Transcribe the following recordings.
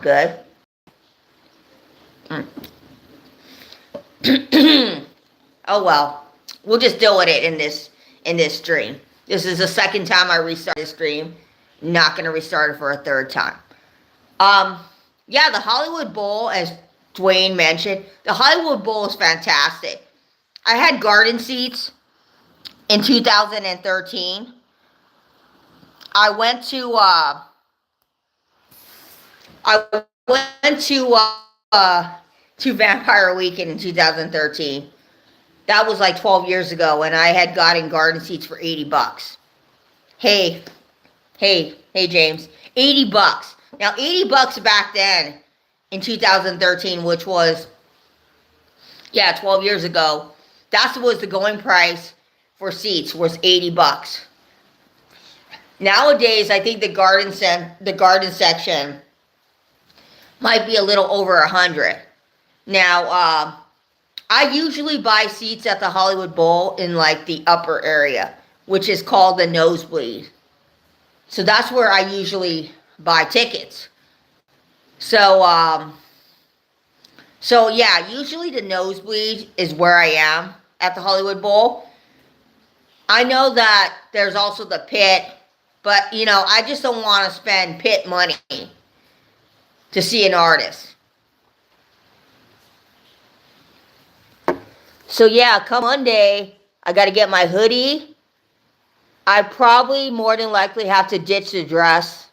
good. Oh well. We'll just deal with it in this stream. This is the second time I restart this stream. Not gonna restart it for a third time. Yeah, the Hollywood Bowl, as Dwayne mentioned, the Hollywood Bowl is fantastic. I had garden seats in 2013. I went to to Vampire Weekend in 2013. That was like 12 years ago, and I had gotten garden seats for $80. Hey, hey, James, $80. Now, $80 back then in 2013, which was 12 years ago. That was the going price for seats, was $80. Nowadays, I think the garden section might be a little over $100. Now, I usually buy seats at the Hollywood Bowl in like the upper area, which is called the nosebleed. So that's where I usually buy tickets. So yeah, usually the nosebleed is where I am at the Hollywood Bowl. I know that there's also the pit, but I just don't want to spend pit money to see an artist. So yeah, come Monday, I got to get my hoodie. I probably more than likely have to ditch the dress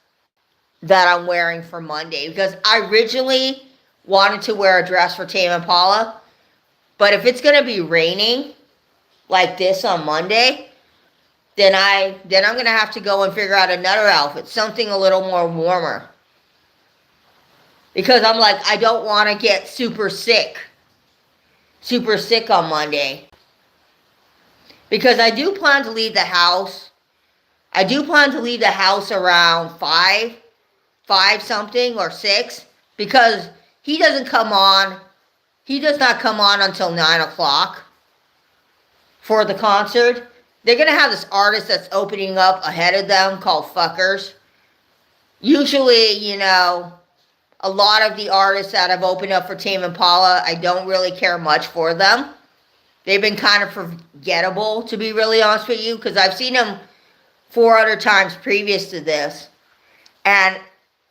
that I'm wearing for Monday, because I originally wanted to wear a dress for Tame Impala, but if it's going to be raining like this on Monday, then I'm going to have to go and figure out another outfit, something a little more warmer. Because I'm like, I don't want to get super sick on Monday. Because I do plan to leave the house. I do plan to leave the house around 5 something or 6, because he does not come on until 9 o'clock for the concert. They're going to have this artist that's opening up ahead of them called Fuckers. Usually, a lot of the artists that have opened up for Tame Impala, I don't really care much for them. They've been kind of forgettable, to be really honest with you, because I've seen them 4 other times previous to this. And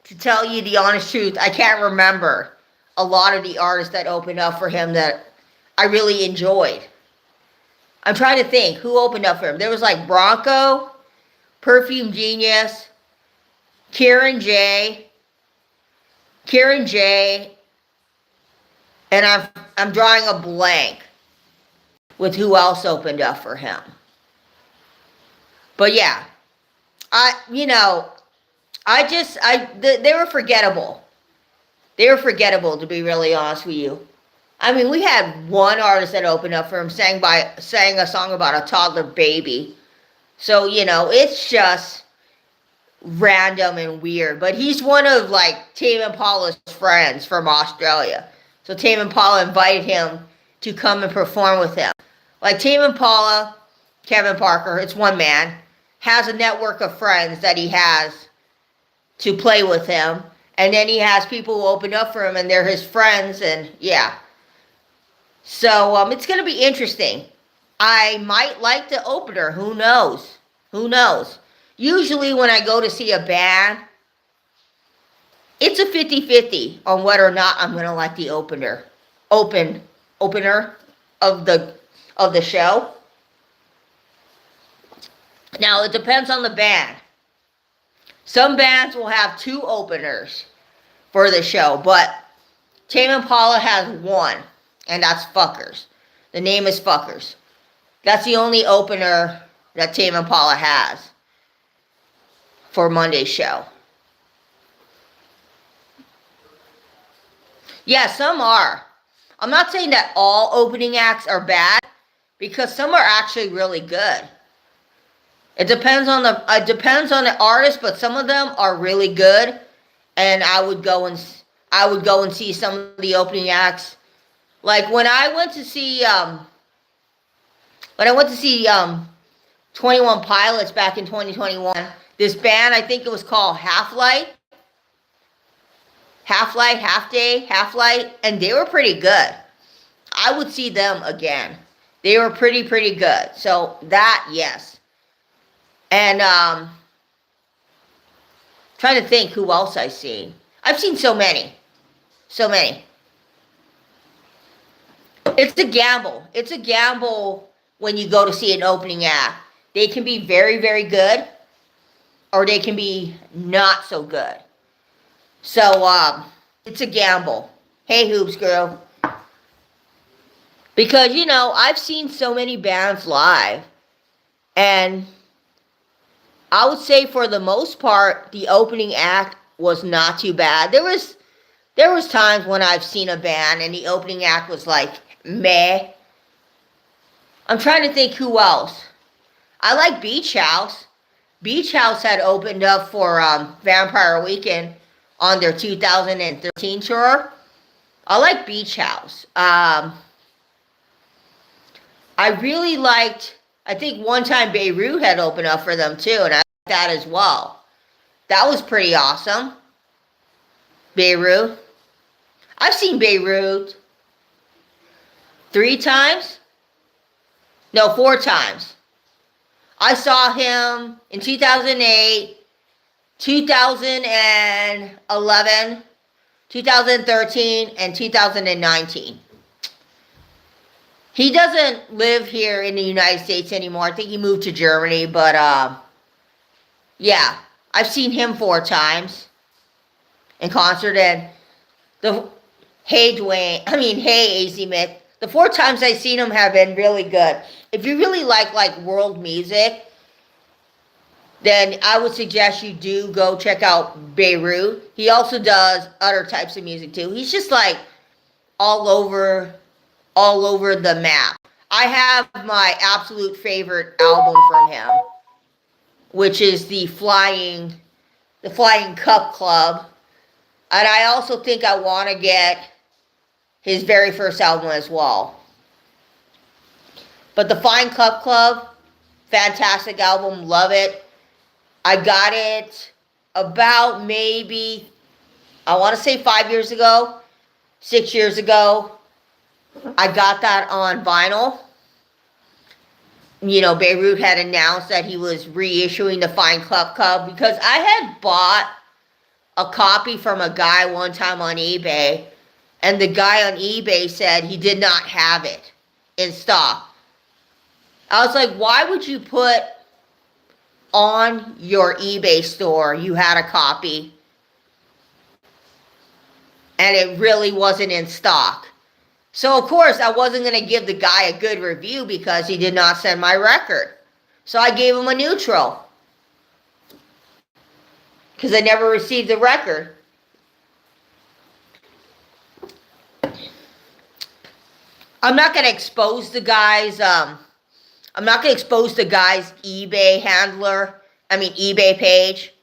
to tell you the honest truth, I can't remember a lot of the artists that opened up for him that I really enjoyed. I'm trying to think who opened up for him. There was like Bronco, Perfume Genius, Karen J, and I'm drawing a blank with who else opened up for him. But yeah, they were forgettable. They were forgettable, to be really honest with you. I mean, we had one artist that opened up for him, sang a song about a toddler baby. So, it's just random and weird. But he's one of, like, Tame Impala's friends from Australia. So Tame Impala invited him to come and perform with him. Like, Tame Impala, Kevin Parker, it's one man, has a network of friends that he has to play with him. And then he has people who open up for him, and they're his friends, and yeah. So, it's going to be interesting. I might like the opener. Who knows? Who knows? Usually when I go to see a band, it's a 50-50 on whether or not I'm going to like the opener of the show. Now, it depends on the band. Some bands will have 2 openers for the show, but Tame Impala has 1. And that's Fuckers. The name is Fuckers. That's the only opener that Tame Impala has for Monday's show. Yeah, some are. I'm not saying that all opening acts are bad, because some are actually really good. It depends on the artist, but some of them are really good, and I would go and see some of the opening acts. Like when I went to see 21 Pilots back in 2021, this band, I think it was called Half-Light. Half Light, Half Day, Half Light, and they were pretty good. I would see them again. They were pretty good. So that, yes. And trying to think who else I've seen. I've seen so many. So many. It's a gamble. It's a gamble when you go to see an opening act. They can be very good, or they can be not so good. So, it's a gamble. Hey, Hoops Girl. Because, you know, I've seen so many bands live, and I would say for the most part, the opening act was not too bad. There was times when I've seen a band and the opening act was like, meh. I'm trying to think who else. I like Beach House. Beach House had opened up for Vampire Weekend on their 2013 tour. I like Beach House. I really liked, I think one time Beirut had opened up for them too, and I liked that as well. That was pretty awesome. Beirut. I've seen Beirut 3 times? No, 4 times. I saw him in 2008, 2011, 2013, and 2019. He doesn't live here in the United States anymore. I think he moved to Germany, but yeah, I've seen him 4 times in concert, and hey AZ Mick, the 4 times I've seen him have been really good. If you really like world music, then I would suggest you do go check out Beirut. He also does other types of music too. He's just like all over the map. I have my absolute favorite album from him, which is the Flying Cup Club. And I also think I want to get his very first album as well. But the Flying Cup Club, fantastic album, love it. I got it about maybe, I want to say 5 years ago, 6 years ago. I got that on vinyl. You know, Beirut had announced that he was reissuing the Flying Cup Club, because I had bought a copy from a guy one time on eBay, and the guy on eBay said he did not have it in stock. I was like, why would you put on your eBay store you had a copy and it really wasn't in stock? So, of course, I wasn't going to give the guy a good review because he did not send my record. So I gave him a neutral, because I never received the record. I'm not going to expose the guy's eBay eBay page.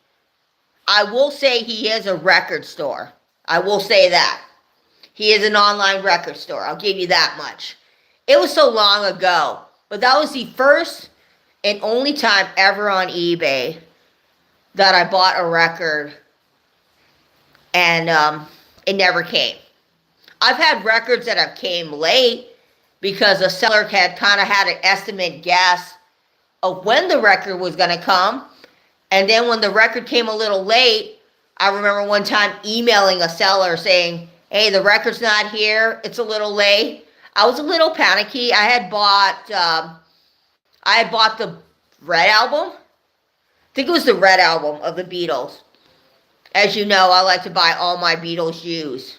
I will say he is a record store. I will say that. He is an online record store. I'll give you that much. It was so long ago, but that was the first and only time ever on eBay that I bought a record and it never came. I've had records that have came late because the seller had kind of had an estimate guess of when the record was going to come. And then when the record came a little late, I remember one time emailing a seller saying, hey, the record's not here, it's a little late. I was a little panicky. I had bought the Red Album. I think it was the Red Album of the Beatles. As you know, I like to buy all my Beatles used.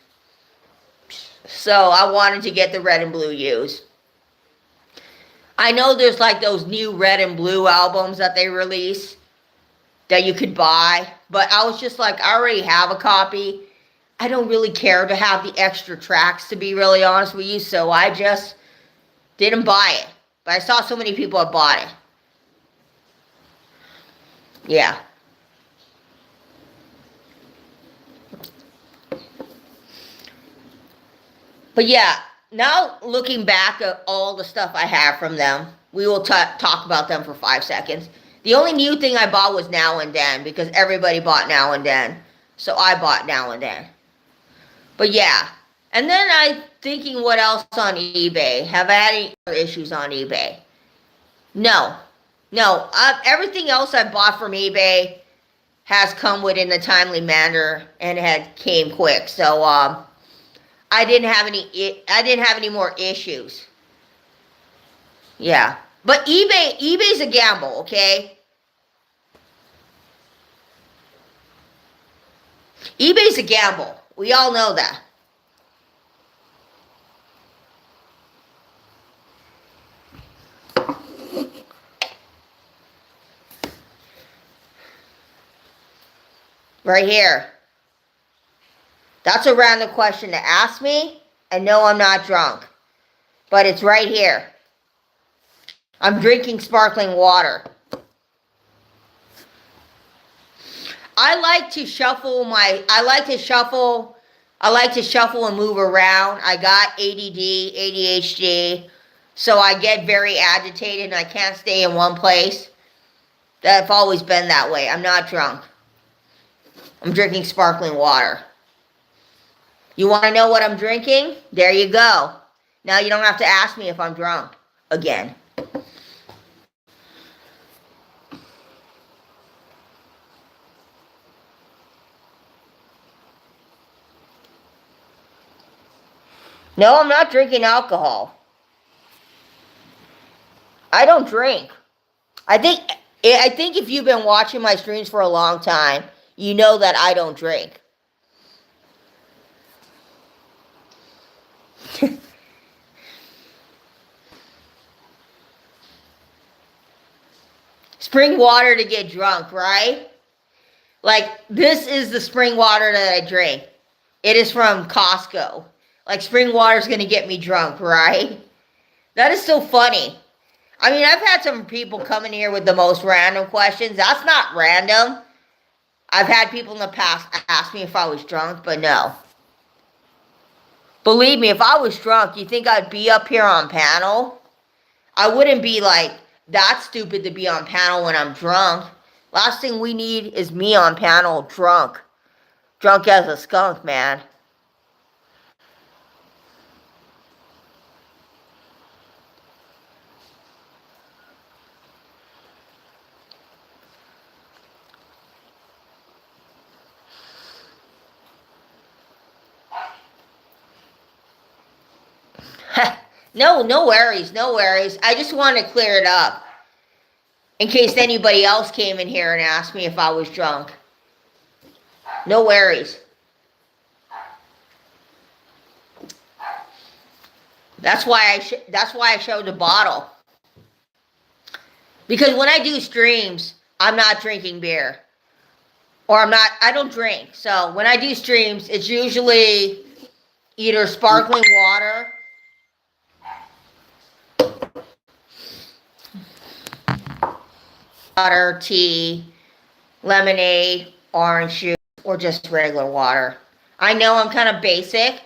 So I wanted to get the Red and Blue used. I know there's like those new Red and Blue albums that they release that you could buy, but I was just like, I already have a copy. I don't really care to have the extra tracks, to be really honest with you, so I just didn't buy it. But I saw so many people have bought it. Yeah. But yeah, now looking back at all the stuff I have from them, we will talk about them for 5 seconds. The only new thing I bought was Now and Then, because everybody bought Now and Then. So I bought Now and Then. But yeah. And then I thinking what else on eBay. Have I had any other issues on eBay? No. No. Everything else I bought from eBay has come within a timely manner and had came quick. So I didn't have any more issues. Yeah. But eBay's a gamble, okay? eBay's a gamble. We all know that. Right here. That's a random question to ask me. And no, I'm not drunk. But it's right here. I'm drinking sparkling water. I like to shuffle and move around. I got ADD, ADHD, so I get very agitated and I can't stay in one place. I've always been that way. I'm not drunk. I'm drinking sparkling water. You want to know what I'm drinking? There you go. Now you don't have to ask me if I'm drunk again. No, I'm not drinking alcohol. I don't drink. I think if you've been watching my streams for a long time, you know that I don't drink. Spring water to get drunk, right? Like, this is the spring water that I drink. It is from Costco. Like, spring water is going to get me drunk, right? That is so funny. I mean, I've had some people come in here with the most random questions. That's not random. I've had people in the past ask me if I was drunk, but no. Believe me, if I was drunk, you think I'd be up here on panel? I wouldn't be like that stupid to be on panel when I'm drunk. Last thing we need is me on panel drunk. Drunk as a skunk, man. No worries, no worries. I just want to clear it up. In case anybody else came in here and asked me if I was drunk. No worries. That's why I showed the bottle. Because when I do streams, I'm not drinking beer. Or I don't drink. So when I do streams, it's usually either sparkling water, tea, lemonade, orange juice, or just regular water. I know I'm kind of basic.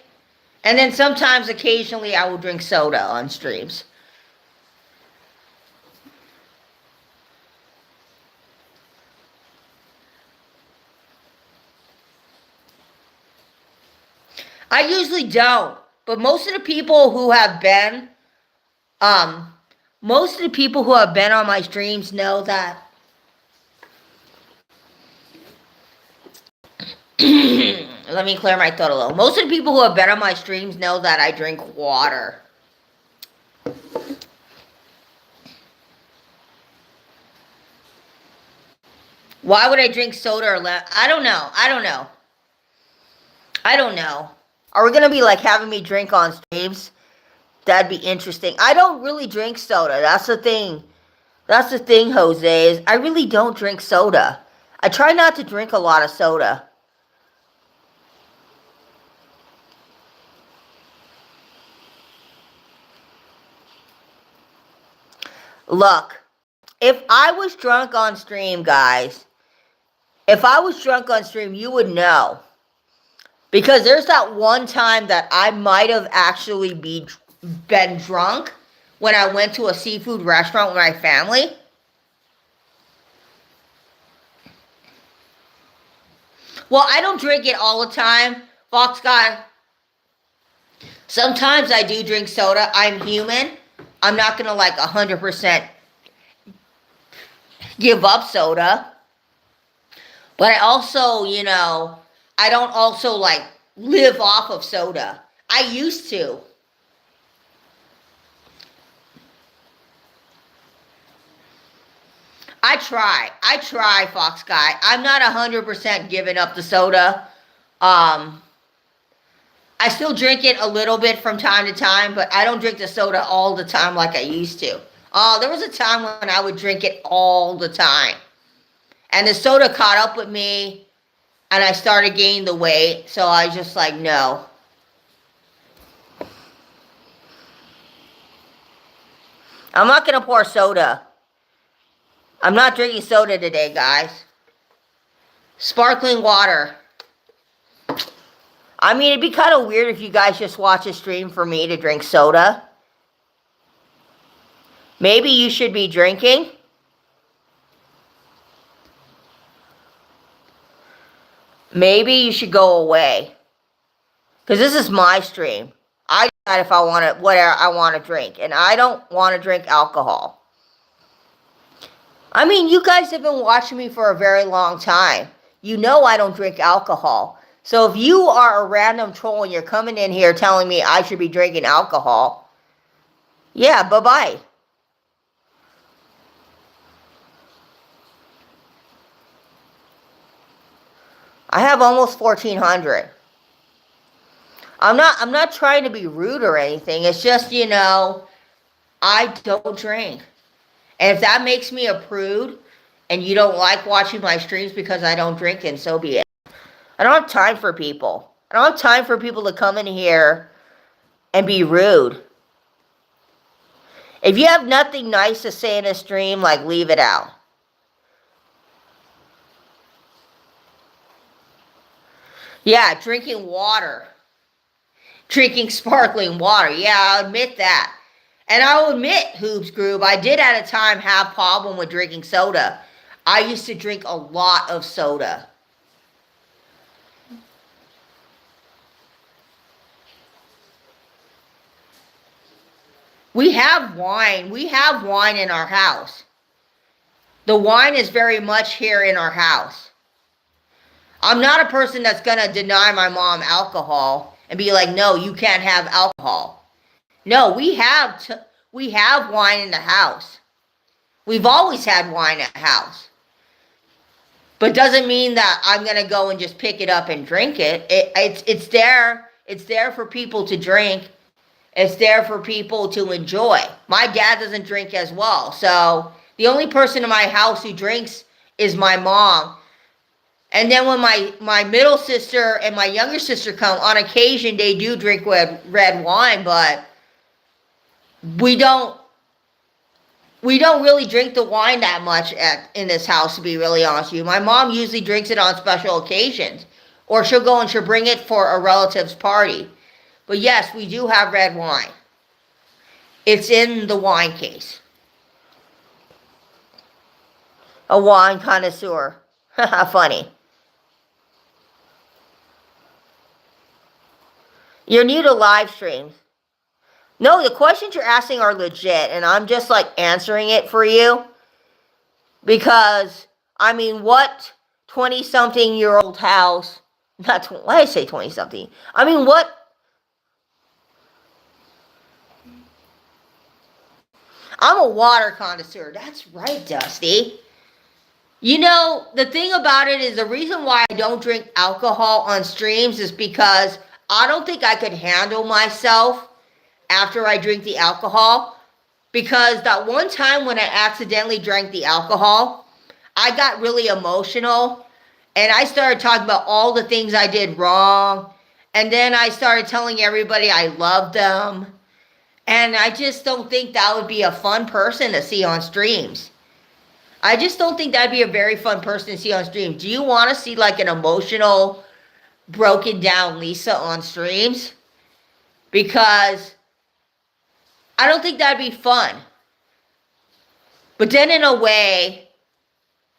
And then sometimes, occasionally, I will drink soda on streams. I usually don't. But most of the people who have been on my streams know that. Let me clear my throat a little. Most of the people who have been on my streams know that I drink water. Why would I drink soda or lemon? I don't know. Are we gonna be like having me drink on streams? That'd be interesting. I don't really drink soda. That's the thing. Jose, is I really don't drink soda. I try not to drink a lot of soda. Look, if I was drunk on stream, guys, you would know. Because there's that one time that I might have actually been drunk when I went to a seafood restaurant with my family. Well, I don't drink it all the time. Fox God, Sometimes I do drink soda. I'm human. I'm not going to like 100% give up soda. But I also, I don't also like live off of soda. I used to. I try, Fox Guy. I'm not 100% giving up the soda. Um, I still drink it a little bit from time to time, but I don't drink the soda all the time like I used to. There was a time when I would drink it all the time. And the soda caught up with me, and I started gaining the weight, so I was just like, no. I'm not going to pour soda. I'm not drinking soda today, guys. Sparkling water. I mean, it'd be kind of weird if you guys just watch a stream for me to drink soda. Maybe you should be drinking. Maybe you should go away. Because this is my stream. I decide if I want to, whatever I want to drink. And I don't want to drink alcohol. I mean, you guys have been watching me for a very long time. You know I don't drink alcohol. So if you are a random troll and you're coming in here telling me I should be drinking alcohol, yeah, bye-bye. I have almost 1,400. I'm not trying to be rude or anything. It's just, I don't drink. And if that makes me a prude and you don't like watching my streams because I don't drink, then so be it. I don't have time for people. I don't have time for people to come in here and be rude. If you have nothing nice to say in a stream, like, leave it out. Yeah, drinking water. Drinking sparkling water. Yeah, I'll admit that. And I'll admit, Hoops Group, I did at a time have a problem with drinking soda. I used to drink a lot of soda. We have wine. We have wine in our house. The wine is very much here in our house. I'm not a person that's going to deny my mom alcohol and be like, no, you can't have alcohol. No, we have wine in the house. We've always had wine at the house. But doesn't mean that I'm going to go and just pick it up and drink it. It's there. It's there for people to drink. It's there for people to enjoy. My dad doesn't drink as well. So the only person in my house who drinks is my mom. And then when my middle sister and my younger sister come, on occasion they do drink red wine, but we don't really drink the wine that much in this house, to be really honest with you. My mom usually drinks it on special occasions. Or she'll go and she'll bring it for a relative's party. But yes, we do have red wine. It's in the wine case. A wine connoisseur. Funny. You're new to live streams. No, the questions you're asking are legit, and I'm just like answering it for you. Because, I mean, what 20-something-year-old house, why did I say 20-something? I mean, what? I'm a water connoisseur. That's right, Dusty. The thing about it is the reason why I don't drink alcohol on streams is because I don't think I could handle myself after I drink the alcohol. Because that one time when I accidentally drank the alcohol, I got really emotional. And I started talking about all the things I did wrong. And then I started telling everybody I loved them. And I just don't think that would be a fun person to see on streams. I just don't think that'd be a very fun person to see on streams. Do you want to see like an emotional, broken down Lisa on streams? Because I don't think that'd be fun. But then in a way,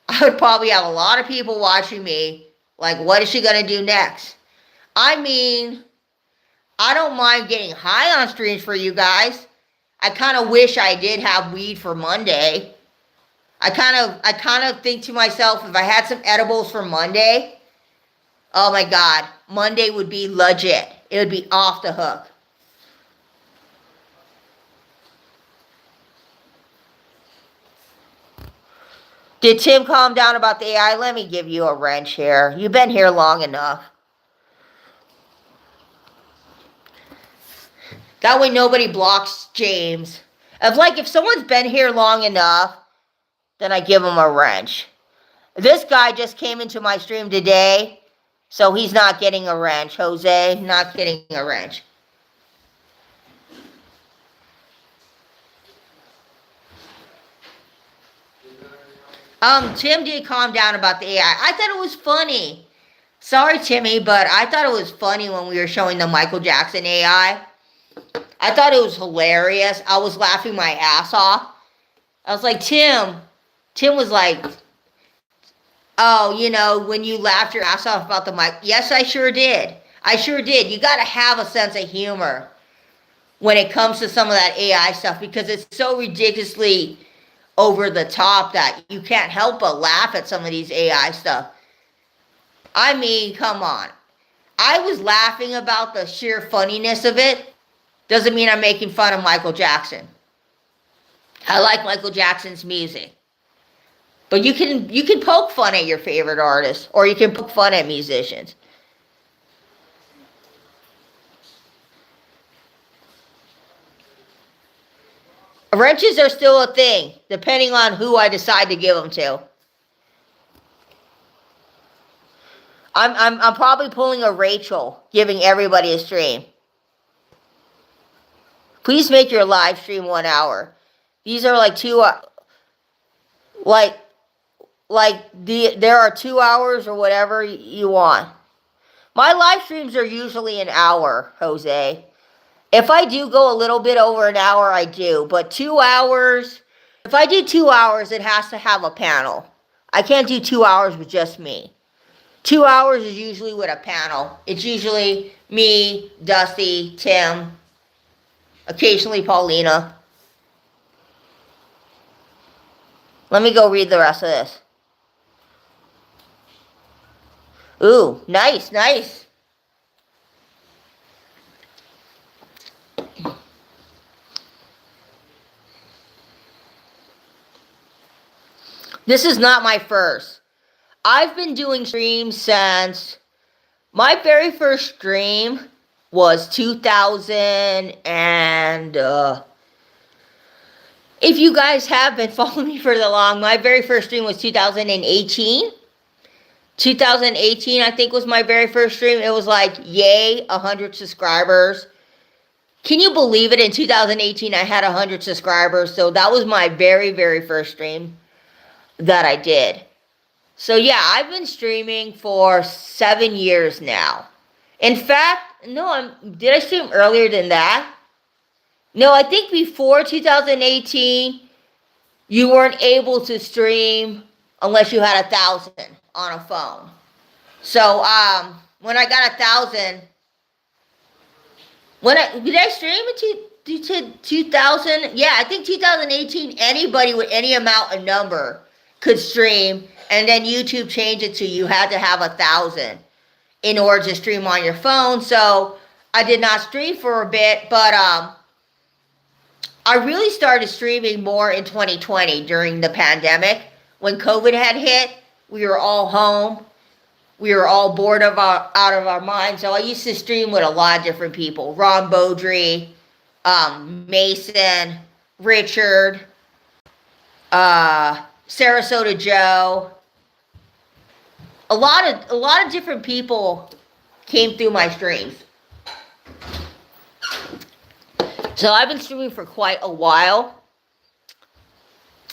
I would probably have a lot of people watching me like, what is she going to do next? I mean, I don't mind getting high on streams for you guys. I kind of wish I did have weed for Monday. I kind of think to myself, if I had some edibles for Monday, oh my God, Monday would be legit. It would be off the hook. Did Tim calm down about the AI? Let me give you a wrench here. You've been here long enough. That way nobody blocks James. If someone's been here long enough, then I give him a wrench. This guy just came into my stream today, so he's not getting a wrench. Jose, not getting a wrench. Tim did calm down about the AI. I thought it was funny. Sorry, Timmy, but I thought it was funny when we were showing the Michael Jackson AI. I thought it was hilarious. I was laughing my ass off. I was like, Tim was like, oh, when you laughed your ass off about the mic. Yes, I sure did. You got to have a sense of humor when it comes to some of that AI stuff, because it's so ridiculously over the top that you can't help but laugh at some of these AI stuff. I mean, come on. I was laughing about the sheer funniness of it. Doesn't mean I'm making fun of Michael Jackson. I like Michael Jackson's music. But you can poke fun at your favorite artist, or you can poke fun at musicians. Wrenches are still a thing, depending on who I decide to give them to. I'm probably pulling a Rachel, giving everybody a stream. Please make your live stream 1 hour. These are like 2 there are 2 hours or whatever you want. My live streams are usually an hour, Jose. If I do go a little bit over an hour, I do. But 2 hours, if I do 2 hours, it has to have a panel. I can't do 2 hours with just me. 2 hours is usually with a panel. It's usually me, Dusty, Tim, occasionally Paulina. Let me go read the rest of this. Ooh, nice. This is not my first. I've been doing streams since my very first stream was 2000 and if you guys have been following me for the long, my very first stream was 2018. 2018, I think, was my very first stream. It was like, yay, 100 subscribers. Can you believe it? In 2018, I had 100 subscribers. So that was my very, very first stream that I did. So yeah, I've been streaming for 7 years now. In fact, no, did I stream earlier than that? No, I think before 2018, you weren't able to stream unless you had 1,000 on a phone. So, when I got 1,000, did I stream in 2000? Yeah, I think 2018, anybody with any amount of number could stream, and then YouTube changed it to you had to have 1,000 in order to stream on your phone. So, I did not stream for a bit, but, I really started streaming more in 2020 during the pandemic. When COVID had hit, we were all home. We were all bored out of our minds. So I used to stream with a lot of different people. Ron Beaudry, Mason, Richard, Sarasota Joe. A lot of different people came through my streams. So I've been streaming for quite a while.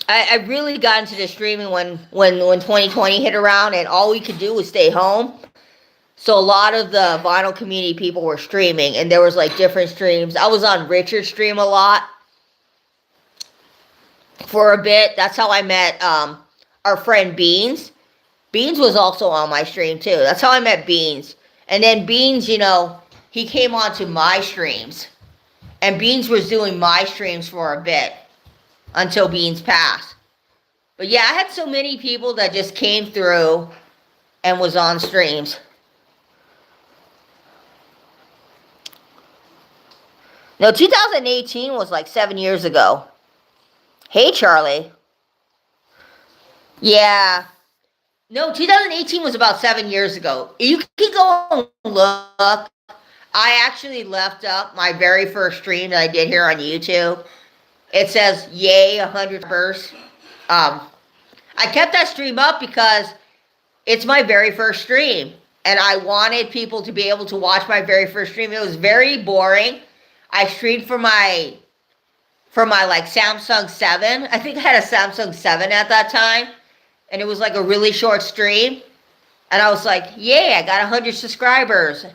I really got into the streaming when 2020 hit around, and all we could do was stay home. So a lot of the vinyl community people were streaming, and there was like different streams. I was on Richard's stream a lot for a bit. That's how I met our friend Beans. Beans was also on my stream too. That's how I met Beans. And then Beans, he came onto my streams. And Beans was doing my streams for a bit until Beans passed. But yeah, I had so many people that just came through and was on streams. No, 2018 was like 7 years ago. Hey, Charlie. Yeah. No, 2018 was about 7 years ago. You can go and look. I actually left up my very first stream that I did here on YouTube. It says, yay, 100 subscribers. I kept that stream up because it's my very first stream. And I wanted people to be able to watch my very first stream. It was very boring. I streamed for my like Samsung 7. I think I had a Samsung 7 at that time. And it was like a really short stream. And I was like, yay, I got 100 subscribers.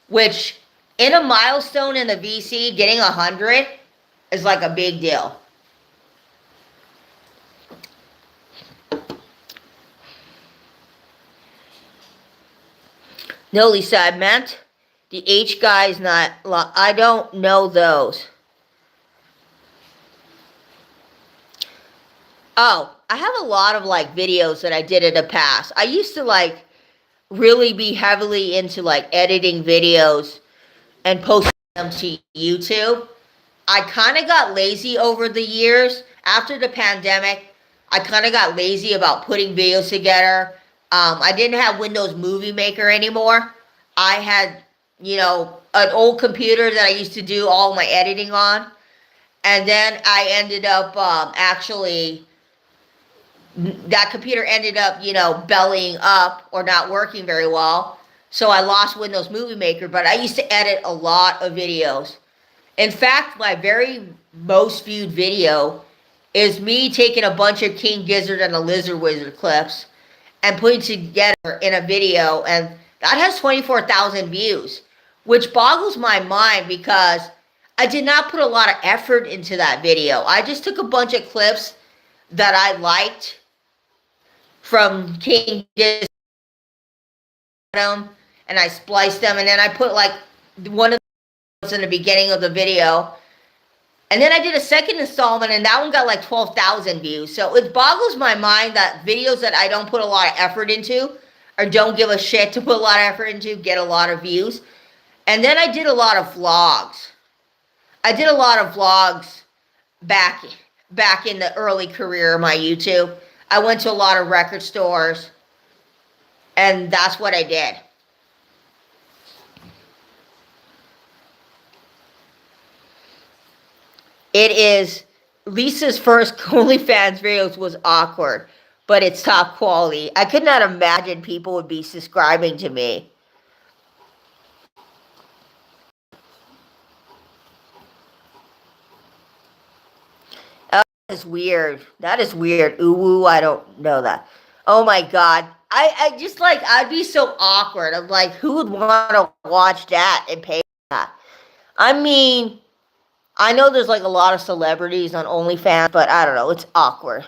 Which, in a milestone in the VC, getting 100 is like a big deal. No, Lisa, I meant the H guys, not... I don't know those. Oh, I have a lot of, like, videos that I did in the past. I used to, like, really be heavily into, like, editing videos and posting them to YouTube. I kind of got lazy over the years. After the pandemic, I kind of got lazy about putting videos together. I didn't have Windows Movie Maker anymore. I had, you know, an old computer that I used to do all my editing on. And then I ended up actually, that computer ended up, you know, bellying up or not working very well. So I lost Windows Movie Maker, but I used to edit a lot of videos. In fact, my very most viewed video is me taking a bunch of King Gizzard and the Lizard Wizard clips and putting together in a video, and that has 24,000 views, which boggles my mind because I did not put a lot of effort into that video. I just took a bunch of clips that I liked from King Gizzard and I spliced them, and then I put like one of the in the beginning of the video. And then I did a second installment, and that one got like 12,000 views. So it boggles my mind that videos that I don't put a lot of effort into, or don't give a shit to put a lot of effort into, get a lot of views. And then I did a lot of vlogs. I did a lot of vlogs back in the early career of my YouTube. I went to a lot of record stores, and that's what I did. It is, Lisa's first OnlyFans videos was awkward, but it's top quality. I could not imagine people would be subscribing to me. Oh, that is weird. That is weird. Ooh, I don't know that. Oh my God. I just like, I'd be so awkward. I'm like, who would want to watch that and pay for that? I mean, I know there's like a lot of celebrities on OnlyFans, but I don't know, it's awkward.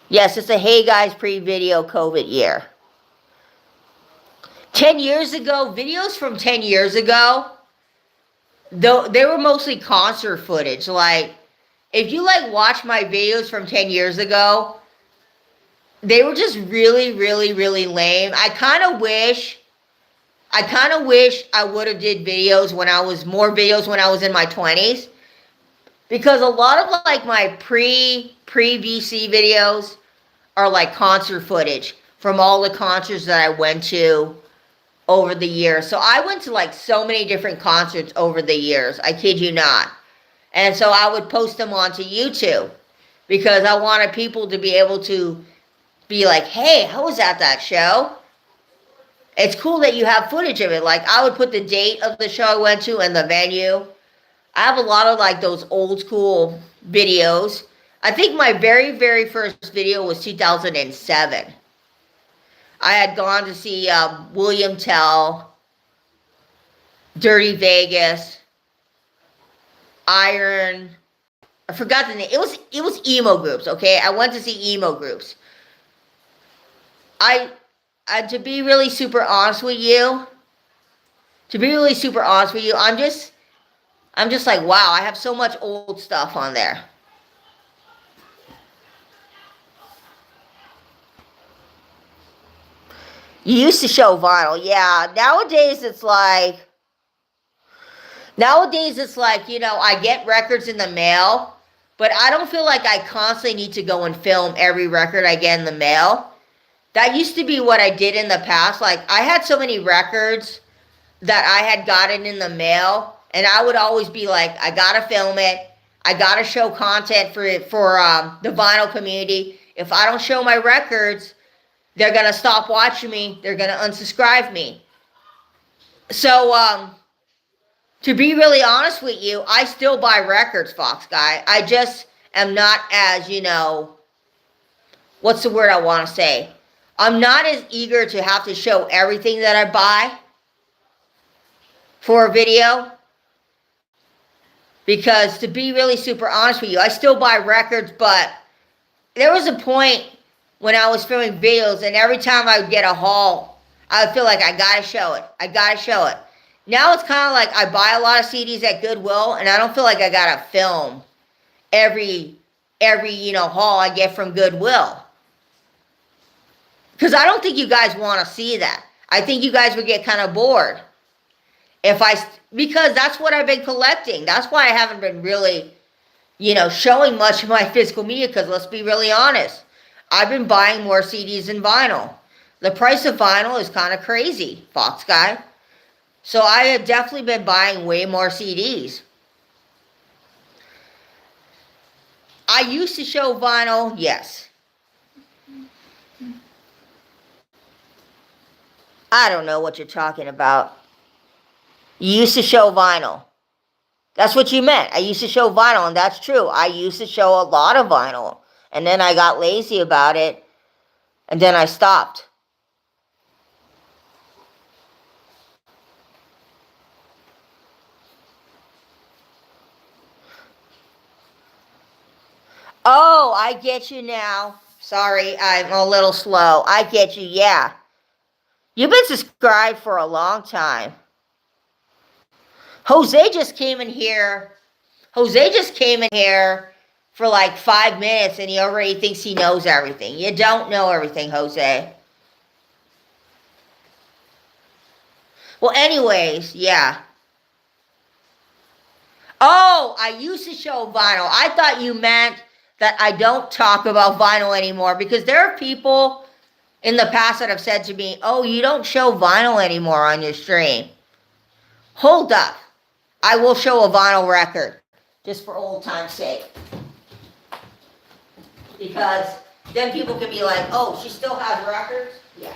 Yes, it's a hey guys pre-video COVID year. 10 years ago, videos from 10 years ago, though they were mostly concert footage. Like, if you like watch my videos from 10 years ago, they were just really, really, really lame. I kind of wish I would have did videos when I was in my 20s, because a lot of like my pre-VC videos are like concert footage from all the concerts that I went to over the years. So I went to like so many different concerts over the years. I kid you not. And so I would post them onto YouTube because I wanted people to be able to be like, hey, I was at that show. It's cool that you have footage of it. Like, I would put the date of the show I went to and the venue. I have a lot of, like, those old school videos. I think my very, very first video was 2007. I had gone to see William Tell, Dirty Vegas, Iron. I forgot the name. It was emo groups, okay? I went to see emo groups. To be really super honest with you, To be really super honest with you, I'm just like, wow, I have so much old stuff on there. You used to show vinyl, yeah. Nowadays it's like, you know, I get records in the mail, but I don't feel like I constantly need to go and film every record I get in the mail. That used to be what I did in the past. Like, I had so many records that I had gotten in the mail, and I would always be like, I gotta film it. I gotta show content for the vinyl community. If I don't show my records, they're gonna stop watching me. They're gonna unsubscribe me. So, to be really honest with you, I still buy records, Fox Guy. I just am not as, you know, what's the word I want to say? I'm not as eager to have to show everything that I buy for a video. Because to be really super honest with you, I still buy records, but there was a point when I was filming videos, and every time I would get a haul, I would feel like I gotta show it. I gotta show it. Now it's kind of like I buy a lot of CDs at Goodwill, and I don't feel like I gotta film every you know, haul I get from Goodwill. Because I don't think you guys want to see that. I think you guys would get kind of bored because that's what I've been collecting. That's why I haven't been really, you know, showing much of my physical media, because let's be really honest, I've been buying more CDs than vinyl. The price of vinyl is kind of crazy, Fox Guy. So I have definitely been buying way more CDs. I used to show vinyl, yes. I don't know what you're talking about. You used to show vinyl. That's what you meant. I used to show vinyl, and that's true. I used to show a lot of vinyl, and then I got lazy about it, and then I stopped. Oh, I get you now. Sorry, I'm a little slow. I get you, yeah. You've been subscribed for a long time. Jose just came in here for like 5 minutes, and he already thinks he knows everything. You don't know everything, Jose. Well, anyways, yeah. Oh, I used to show vinyl. I thought you meant that I don't talk about vinyl anymore, because there are people in the past that have said to me, oh, you don't show vinyl anymore on your stream. Hold up. I will show a vinyl record, just for old time's sake. Because then people can be like, oh, she still has records? Yeah.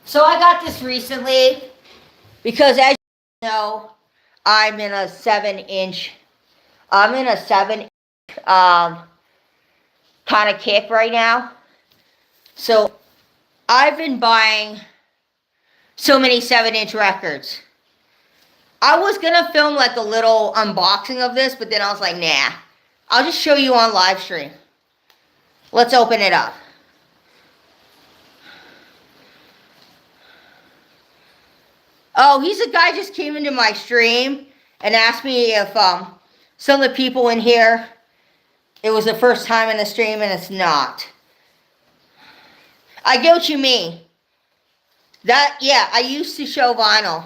So I got this recently because, as you know, I'm in a 7-inch kind of kick right now. So I've been buying so many 7-inch records. I was gonna film like a little unboxing of this, but then I was like, nah, I'll just show you on live stream. Let's open it up. Oh, he's a guy just came into my stream and asked me if some of the people in here, it was the first time in the stream, and it's not. I get what you mean. Yeah, I used to show vinyl.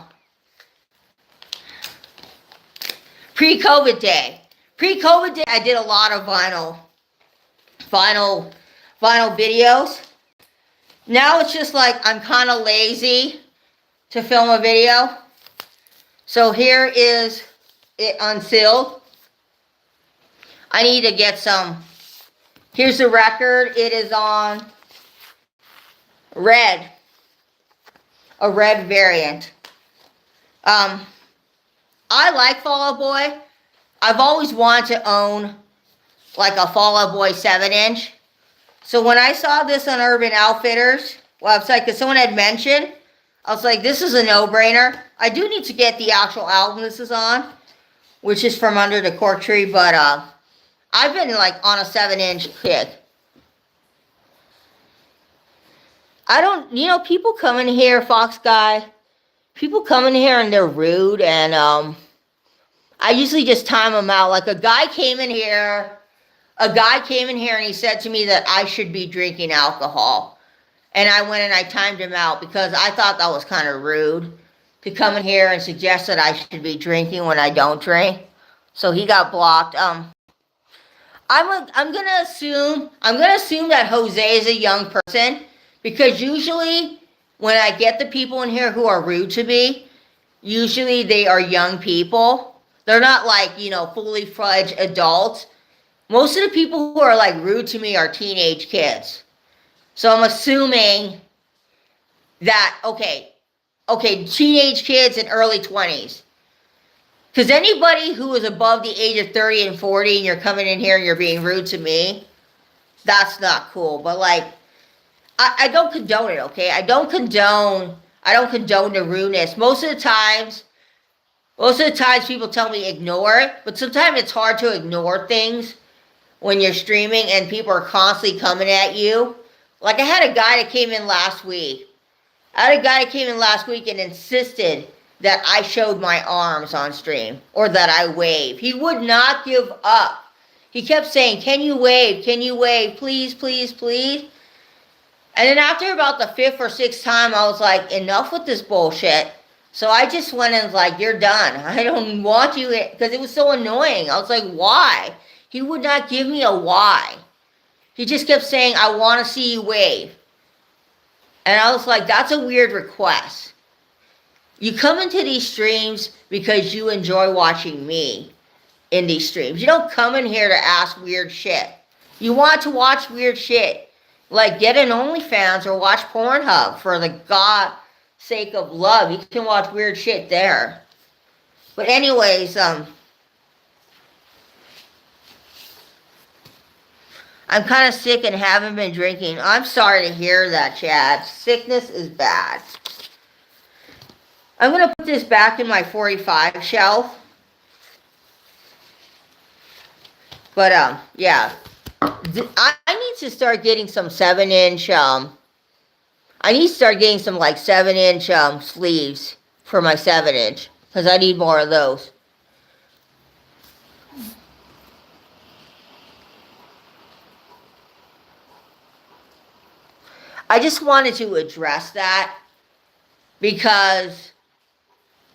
Pre-COVID day, I did a lot of vinyl videos. Now it's just like I'm kind of lazy to film a video. So here is it unsealed. I need to get some. Here's the record. It is on red. A red variant. I like Fall Out Boy. I've always wanted to own like a Fall Out Boy 7-inch. So when I saw this on Urban Outfitters website, because someone had mentioned, I was like, this is a no-brainer. I do need to get the actual album this is on, which is From Under the Cork Tree, but I've been like on a 7-inch kick. I don't, people come in here, Fox Guy, people come in here and they're rude, and I usually just time them out. Like a guy came in here and he said to me that I should be drinking alcohol. And I went and I timed him out because I thought that was kind of rude to come in here and suggest that I should be drinking when I don't drink. So he got blocked. I'm gonna assume that Jose is a young person, because usually when I get the people in here who are rude to me, usually they are young people. They're not like, fully fledged adults. Most of the people who are like rude to me are teenage kids. So I'm assuming that, okay, teenage kids in early 20s. Because anybody who is above the age of 30 and 40 and you're coming in here and you're being rude to me, that's not cool. But like, I don't condone it, okay? I don't condone the rudeness. Most of the times people tell me ignore it, but sometimes it's hard to ignore things when you're streaming and people are constantly coming at you. Like I had a guy that came in last week. And insisted that I showed my arms on stream or that I wave. He would not give up. He kept saying, can you wave? Can you wave? Please, please, please. And then after about the 5th or 6th time, I was like, enough with this bullshit. So I just went and was like, you're done. I don't want you, because it was so annoying. I was like, why? He would not give me a why. He just kept saying, I want to see you wave. And I was like, that's a weird request. You come into these streams because you enjoy watching me in these streams. You don't come in here to ask weird shit. You want to watch weird shit. Like, get an OnlyFans or watch Pornhub for the God sake of love. You can watch weird shit there. But anyways, I'm kind of sick and haven't been drinking. I'm sorry to hear that, Chad. Sickness is bad. I'm going to put this back in my 45 shelf. But, yeah. I need to start getting some 7-inch, I need to start getting some, like, 7-inch, sleeves for my 7-inch. Because I need more of those. I just wanted to address that because,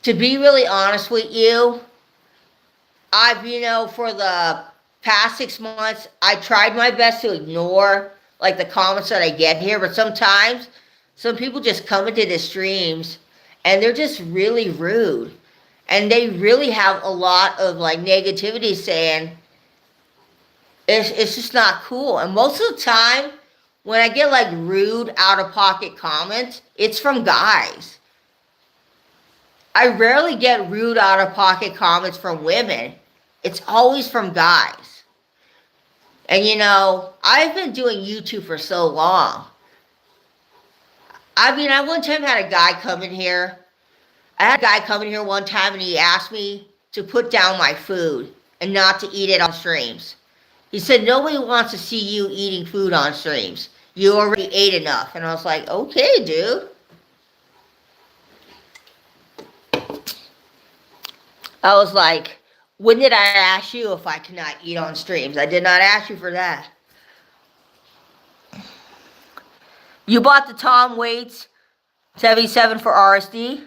to be really honest with you, I've, for the past 6 months, I tried my best to ignore, like, the comments that I get here, but sometimes some people just come into the streams and they're just really rude. And they really have a lot of, like, negativity saying it's just not cool. And most of the time, when I get, like, rude, out-of-pocket comments, it's from guys. I rarely get rude, out-of-pocket comments from women. It's always from guys. And, I've been doing YouTube for so long. I one time had a guy come in here. I had a guy come in here one time and he asked me to put down my food and not to eat it on streams. He said, nobody wants to see you eating food on streams. You already ate enough. And I was like, okay, dude. I was like, when did I ask you if I cannot eat on streams? I did not ask you for that. You bought the Tom Waits 77 for RSD?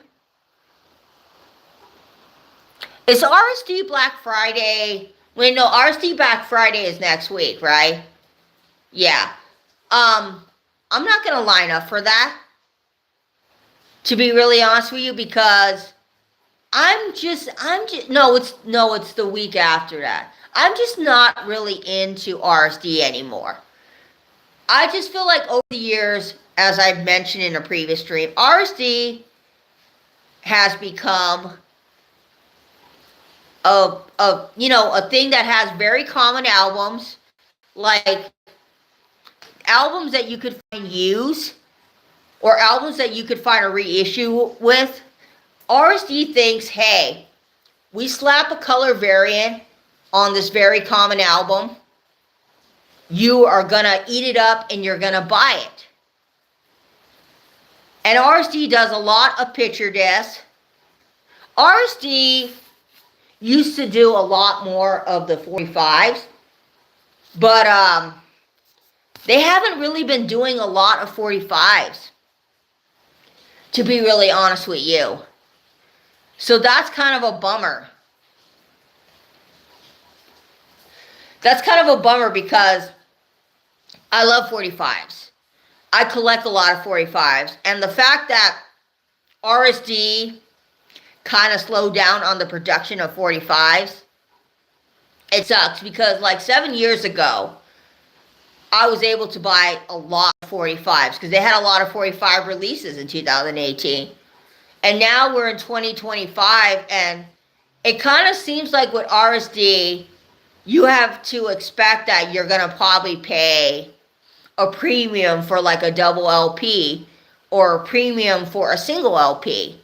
Is RSD Black Friday? Wait, no, RSD Black Friday is next week, right? Yeah. I'm not going to line up for that, to be really honest with you, because it's the week after that. I'm just not really into RSD anymore. I just feel like over the years, as I've mentioned in a previous stream, RSD has become a thing that has very common albums, like albums that you could find used, or albums that you could find a reissue with. RSD thinks, hey, we slap a color variant on this very common album. You are gonna eat it up and you're gonna buy it. And RSD does a lot of picture discs. RSD used to do a lot more of the 45s, but they haven't really been doing a lot of 45s, to be really honest with you. So that's kind of a bummer. That's kind of a bummer because I love 45s. I collect a lot of 45s. And the fact that RSD kind of slowed down on the production of 45s, it sucks because like 7 years ago, I was able to buy a lot of 45s because they had a lot of 45 releases in 2018. And now we're in 2025, and it kind of seems like with RSD, you have to expect that you're going to probably pay a premium for like a double LP or a premium for a single LP.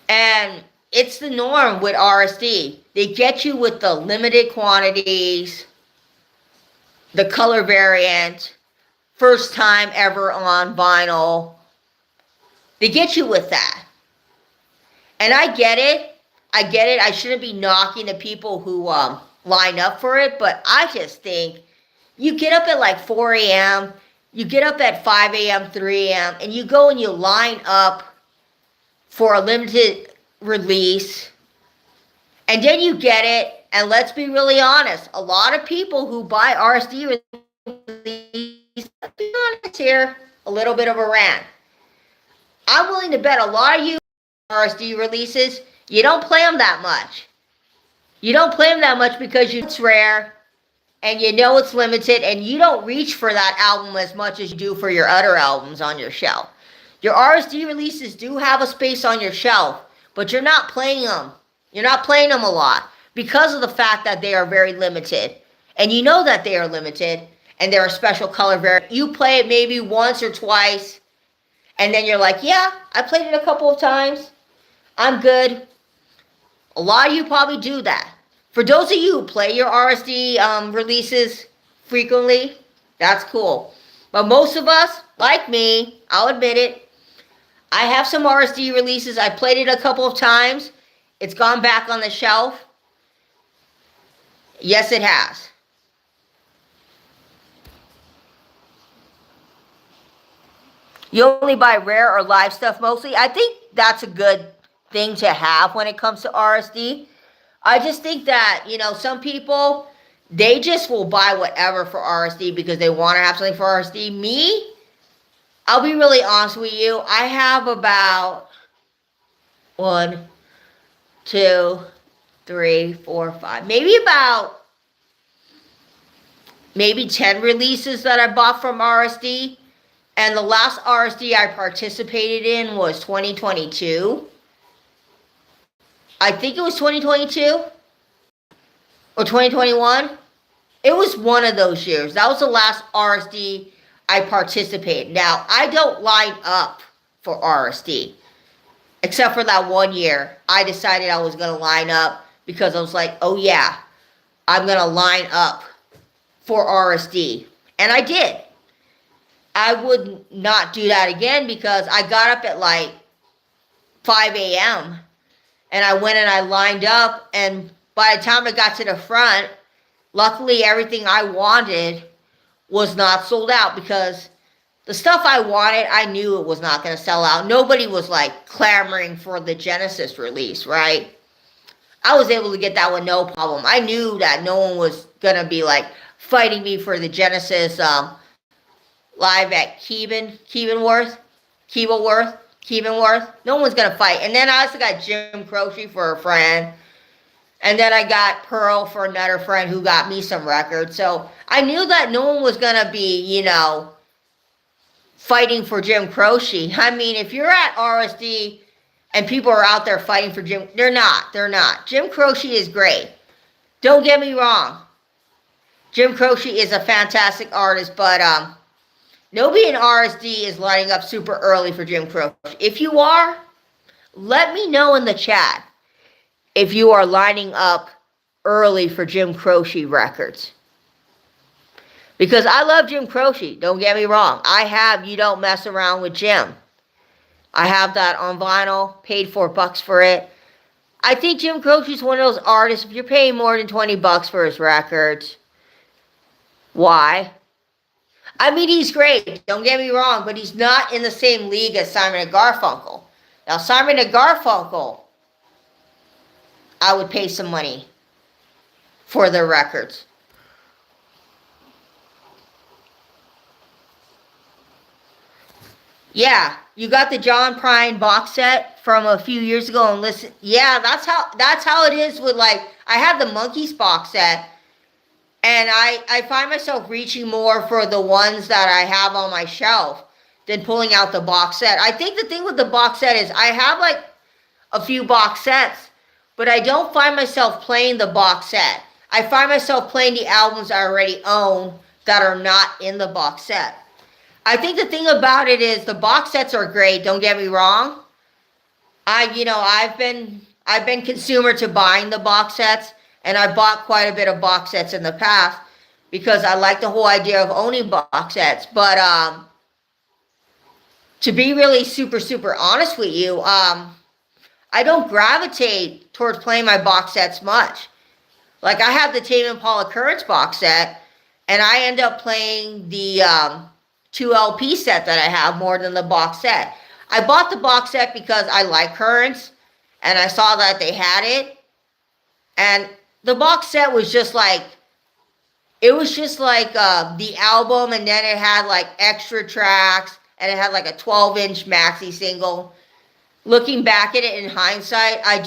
And it's the norm with RSD. They get you with the limited quantities, the color variant, first time ever on vinyl. They get you with that. And I get it. I shouldn't be knocking the people who line up for it, but I just think you get up at like 4 a.m., you get up at 5 a.m., 3 a.m., and you go and you line up for a limited release, and then you get it, and let's be really honest, a lot of people who buy RSD release, let's be honest here, a little bit of a rant. I'm willing to bet a lot of you RSD releases, you don't play them that much. You don't play them that much because you know it's rare, and you know it's limited, and you don't reach for that album as much as you do for your other albums on your shelf. Your RSD releases do have a space on your shelf, but you're not playing them. You're not playing them a lot because of the fact that they are very limited. And you know that they are limited, and they're a special color variant. You play it maybe once or twice, and then you're like, yeah, I played it a couple of times. I'm good. A lot of you probably do that. For those of you who play your RSD releases frequently, that's cool. But most of us, like me, I'll admit it, I have some RSD releases. I played it a couple of times. It's gone back on the shelf. Yes, it has. You only buy rare or live stuff mostly. I think that's a good thing to have when it comes to RSD. I just think that, some people, they just will buy whatever for RSD because they want to have something for RSD. Me, I'll be really honest with you. I have about 1, 2, 3, 4, 5, maybe 10 releases that I bought from RSD. And the last RSD I participated in was 2022. I think it was 2022 or 2021. It was one of those years. That was the last RSD I participated. Now, I don't line up for RSD. Except for that one year. I decided I was going to line up because I was like, oh yeah, I'm going to line up for RSD. And I did. I would not do that again because I got up at like 5 a.m. and I went and I lined up, and by the time I got to the front, luckily everything I wanted was not sold out because the stuff I wanted, I knew it was not going to sell out. Nobody was like clamoring for the Genesis release, right? I was able to get that one no problem. I knew that no one was going to be like fighting me for the Genesis live at Keebanworth. No one's going to fight. And then I also got Jim Croce for a friend. And then I got Pearl for another friend who got me some records. So I knew that no one was going to be, fighting for Jim Croce. I mean, if you're at RSD and people are out there fighting for Jim. They're not. They're not. Jim Croce is great. Don't get me wrong. Jim Croce is a fantastic artist, but nobody in RSD is lining up super early for Jim Croce. If you are, let me know in the chat if you are lining up early for Jim Croce records. Because I love Jim Croce, don't get me wrong. I have You Don't Mess Around with Jim. I have that on vinyl, paid $4 for it. I think Jim Croce is one of those artists, if you're paying more than $20 for his records, why? I mean, he's great, don't get me wrong, but he's not in the same league as Simon and Garfunkel. Now, Simon and Garfunkel, I would pay some money for their records. Yeah, you got the John Prine box set from a few years ago and listen. Yeah, that's how it is with, like, I have the Monkees box set, and I find myself reaching more for the ones that I have on my shelf than pulling out the box set. I think the thing with the box set is I have like a few box sets, but I don't find myself playing the box set. I find myself playing the albums I already own that are not in the box set. I think the thing about it is the box sets are great, don't get me wrong. I've been consumer to buying the box sets, and I bought quite a bit of box sets in the past because I like the whole idea of owning box sets. But to be really super, super honest with you, I don't gravitate towards playing my box sets much. Like, I have the Tame Impala Currents box set, and I end up playing the 2 LP set that I have more than the box set. I bought the box set because I like Currents, and I saw that they had it, and the box set was just like, it was just like the album, and then it had like extra tracks, and it had like a 12-inch maxi single. Looking back at it in hindsight, I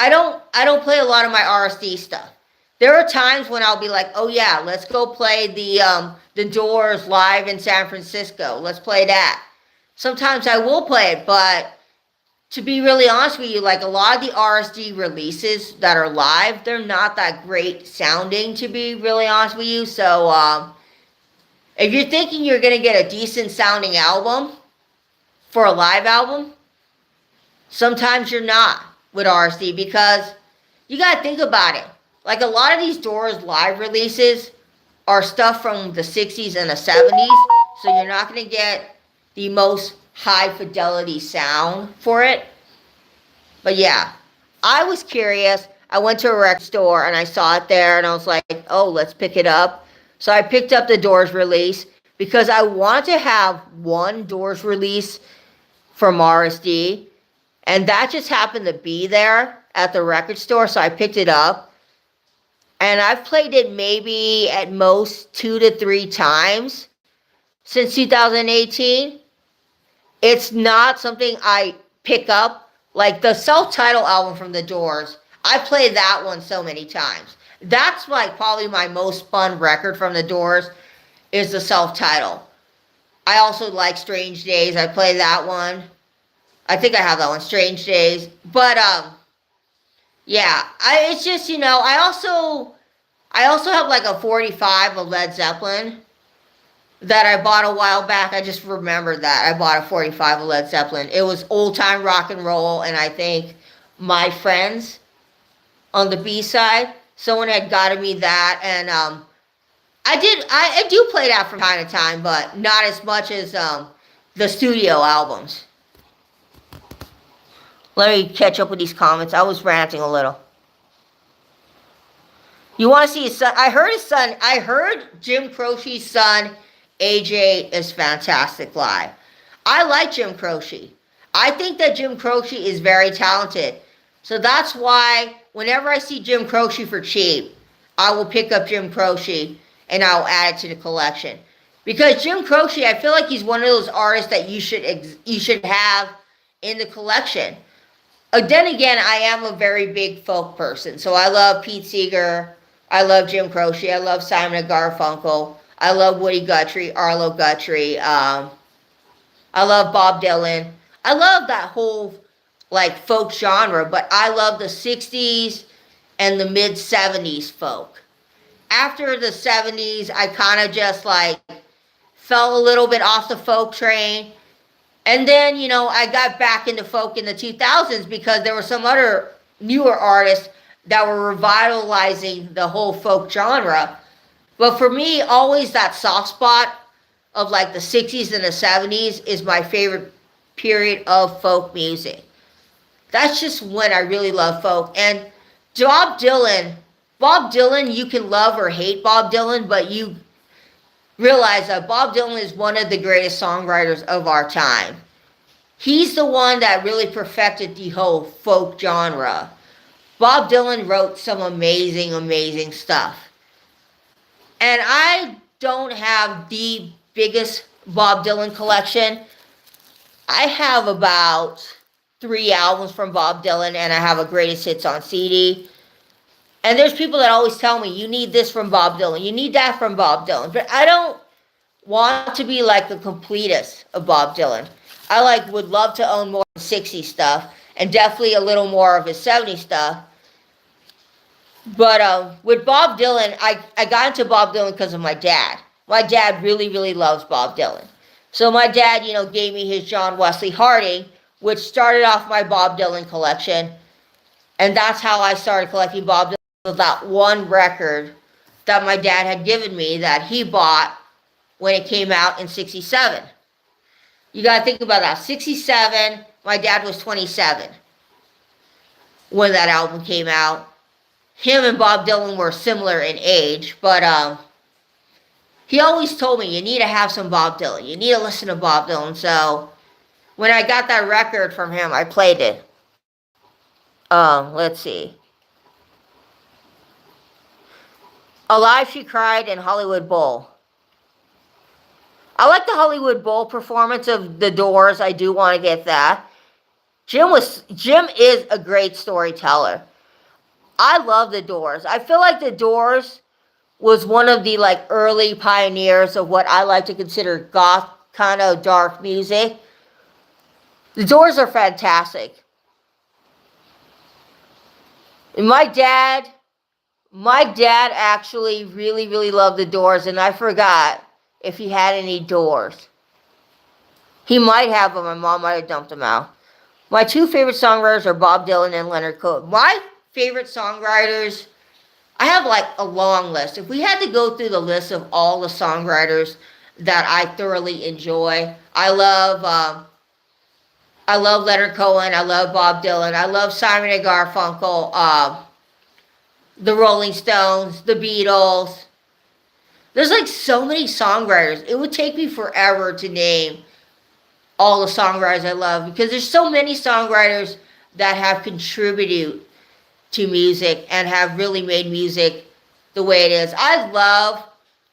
don't play a lot of my RSD stuff. There are times when I'll be like, oh yeah, let's go play the Doors live in San Francisco. Let's play that. Sometimes I will play it, but to be really honest with you, like, a lot of the RSD releases that are live, they're not that great sounding, to be really honest with you. So if you're thinking you're going to get a decent sounding album for a live album, sometimes you're not with RSD, because you got to think about it. Like, a lot of these Doors live releases are stuff from the 60s and the 70s, so you're not going to get the most high fidelity sound for it. But yeah, I was curious. I went to a record store and I saw it there, and I was like, oh, let's pick it up. So I picked up the Doors release because I wanted to have one Doors release from RSD, and that just happened to be there at the record store, so I picked it up. And I've played it maybe at most 2 to 3 times since 2018. It's not something I pick up. Like the self-titled album from the Doors, I played that one so many times. That's like probably my most fun record from the Doors, is the self-titled. I also like Strange Days. I play that one. I think I have that one, Strange Days. But yeah, it's just, I also have like a 45 of Led Zeppelin that I bought a while back. I just remembered that. I bought a 45 of Led Zeppelin. It was old time rock and roll, and I think My Friends on the B-side, someone had gotten me that, and I do play that from time to time, but not as much as the studio albums. Let me catch up with these comments. I was ranting a little. You want to see his son? I heard Jim Croce's son, AJ, is fantastic live. I like Jim Croce. I think that Jim Croce is very talented. So that's why whenever I see Jim Croce for cheap, I will pick up Jim Croce and I'll add it to the collection. Because Jim Croce, I feel like he's one of those artists that you should have in the collection. Then again, I am a very big folk person. So I love Pete Seeger. I love Jim Croce. I love Simon and Garfunkel. I love Woody Guthrie, Arlo Guthrie. I love Bob Dylan. I love that whole like folk genre, but I love the 60s and the mid 70s folk. After the 70s, I kind of just like fell a little bit off the folk train. And then, I got back into folk in the 2000s because there were some other newer artists that were revitalizing the whole folk genre. But for me, always that soft spot of like the 60s and the 70s is my favorite period of folk music. That's just when I really love folk. And Bob Dylan, you can love or hate Bob Dylan, but you realize that Bob Dylan is one of the greatest songwriters of our time. He's the one that really perfected the whole folk genre. Bob Dylan wrote some amazing, amazing stuff. And I don't have the biggest Bob Dylan collection. I have about 3 albums from Bob Dylan, and I have a greatest hits on CD. And there's people that always tell me, you need this from Bob Dylan, you need that from Bob Dylan. But I don't want to be like the completist of Bob Dylan. I would love to own more 60s stuff, and definitely a little more of his 70s stuff. But with Bob Dylan, I got into Bob Dylan because of my dad. My dad really, really loves Bob Dylan. So my dad, gave me his John Wesley Harding, which started off my Bob Dylan collection. And that's how I started collecting Bob Dylan, with that one record that my dad had given me that he bought when it came out in 67. You gotta think about that. 67, my dad was 27 when that album came out. Him and Bob Dylan were similar in age, but he always told me, you need to have some Bob Dylan. You need to listen to Bob Dylan. So when I got that record from him, I played it. Let's see. Alive She Cried and Hollywood Bowl. I like the Hollywood Bowl performance of The Doors. I do want to get that. Jim is a great storyteller. I love The Doors. I feel like The Doors was one of the early pioneers of what I like to consider goth kind of dark music. The Doors are fantastic. And my dad actually really, really loved The Doors, and I forgot if he had any Doors. He might have, but my mom might have dumped them out. My 2 favorite songwriters are Bob Dylan and Leonard Cohen. My favorite songwriters, I have a long list. If we had to go through the list of all the songwriters that I thoroughly enjoy, I love Leonard Cohen, I love Bob Dylan, I love Simon and Garfunkel, the Rolling Stones, the Beatles. There's so many songwriters. It would take me forever to name all the songwriters I love, because there's so many songwriters that have contributed to music and have really made music the way it is. I love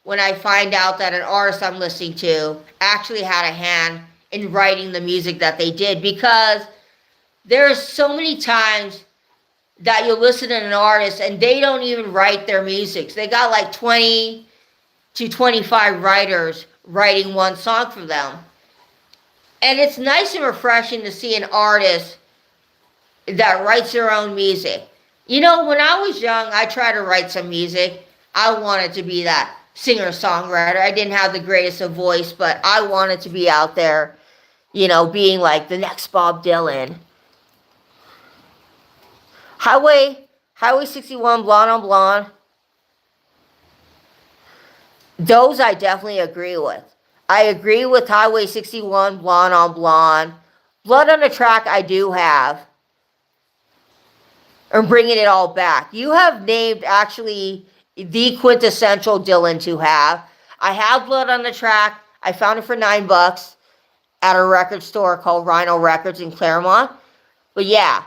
when I find out that an artist I'm listening to actually had a hand in writing the music that they did, because there's so many times that you'll listen to an artist and they don't even write their music. They got 20 to 25 writers writing one song for them. And it's nice and refreshing to see an artist that writes their own music. When I was young, I tried to write some music. I wanted to be that singer-songwriter. I didn't have the greatest of voice, but I wanted to be out there, being the next Bob Dylan. Highway 61, Blonde on Blonde. Those I definitely agree with. I agree with Highway 61, Blonde on Blonde. Blood on the Track I do have. Or Bringing It All Back. You have named actually the quintessential Dylan to have. I have Blood on the Track. I found it for $9 at a record store called Rhino Records in Claremont. But yeah,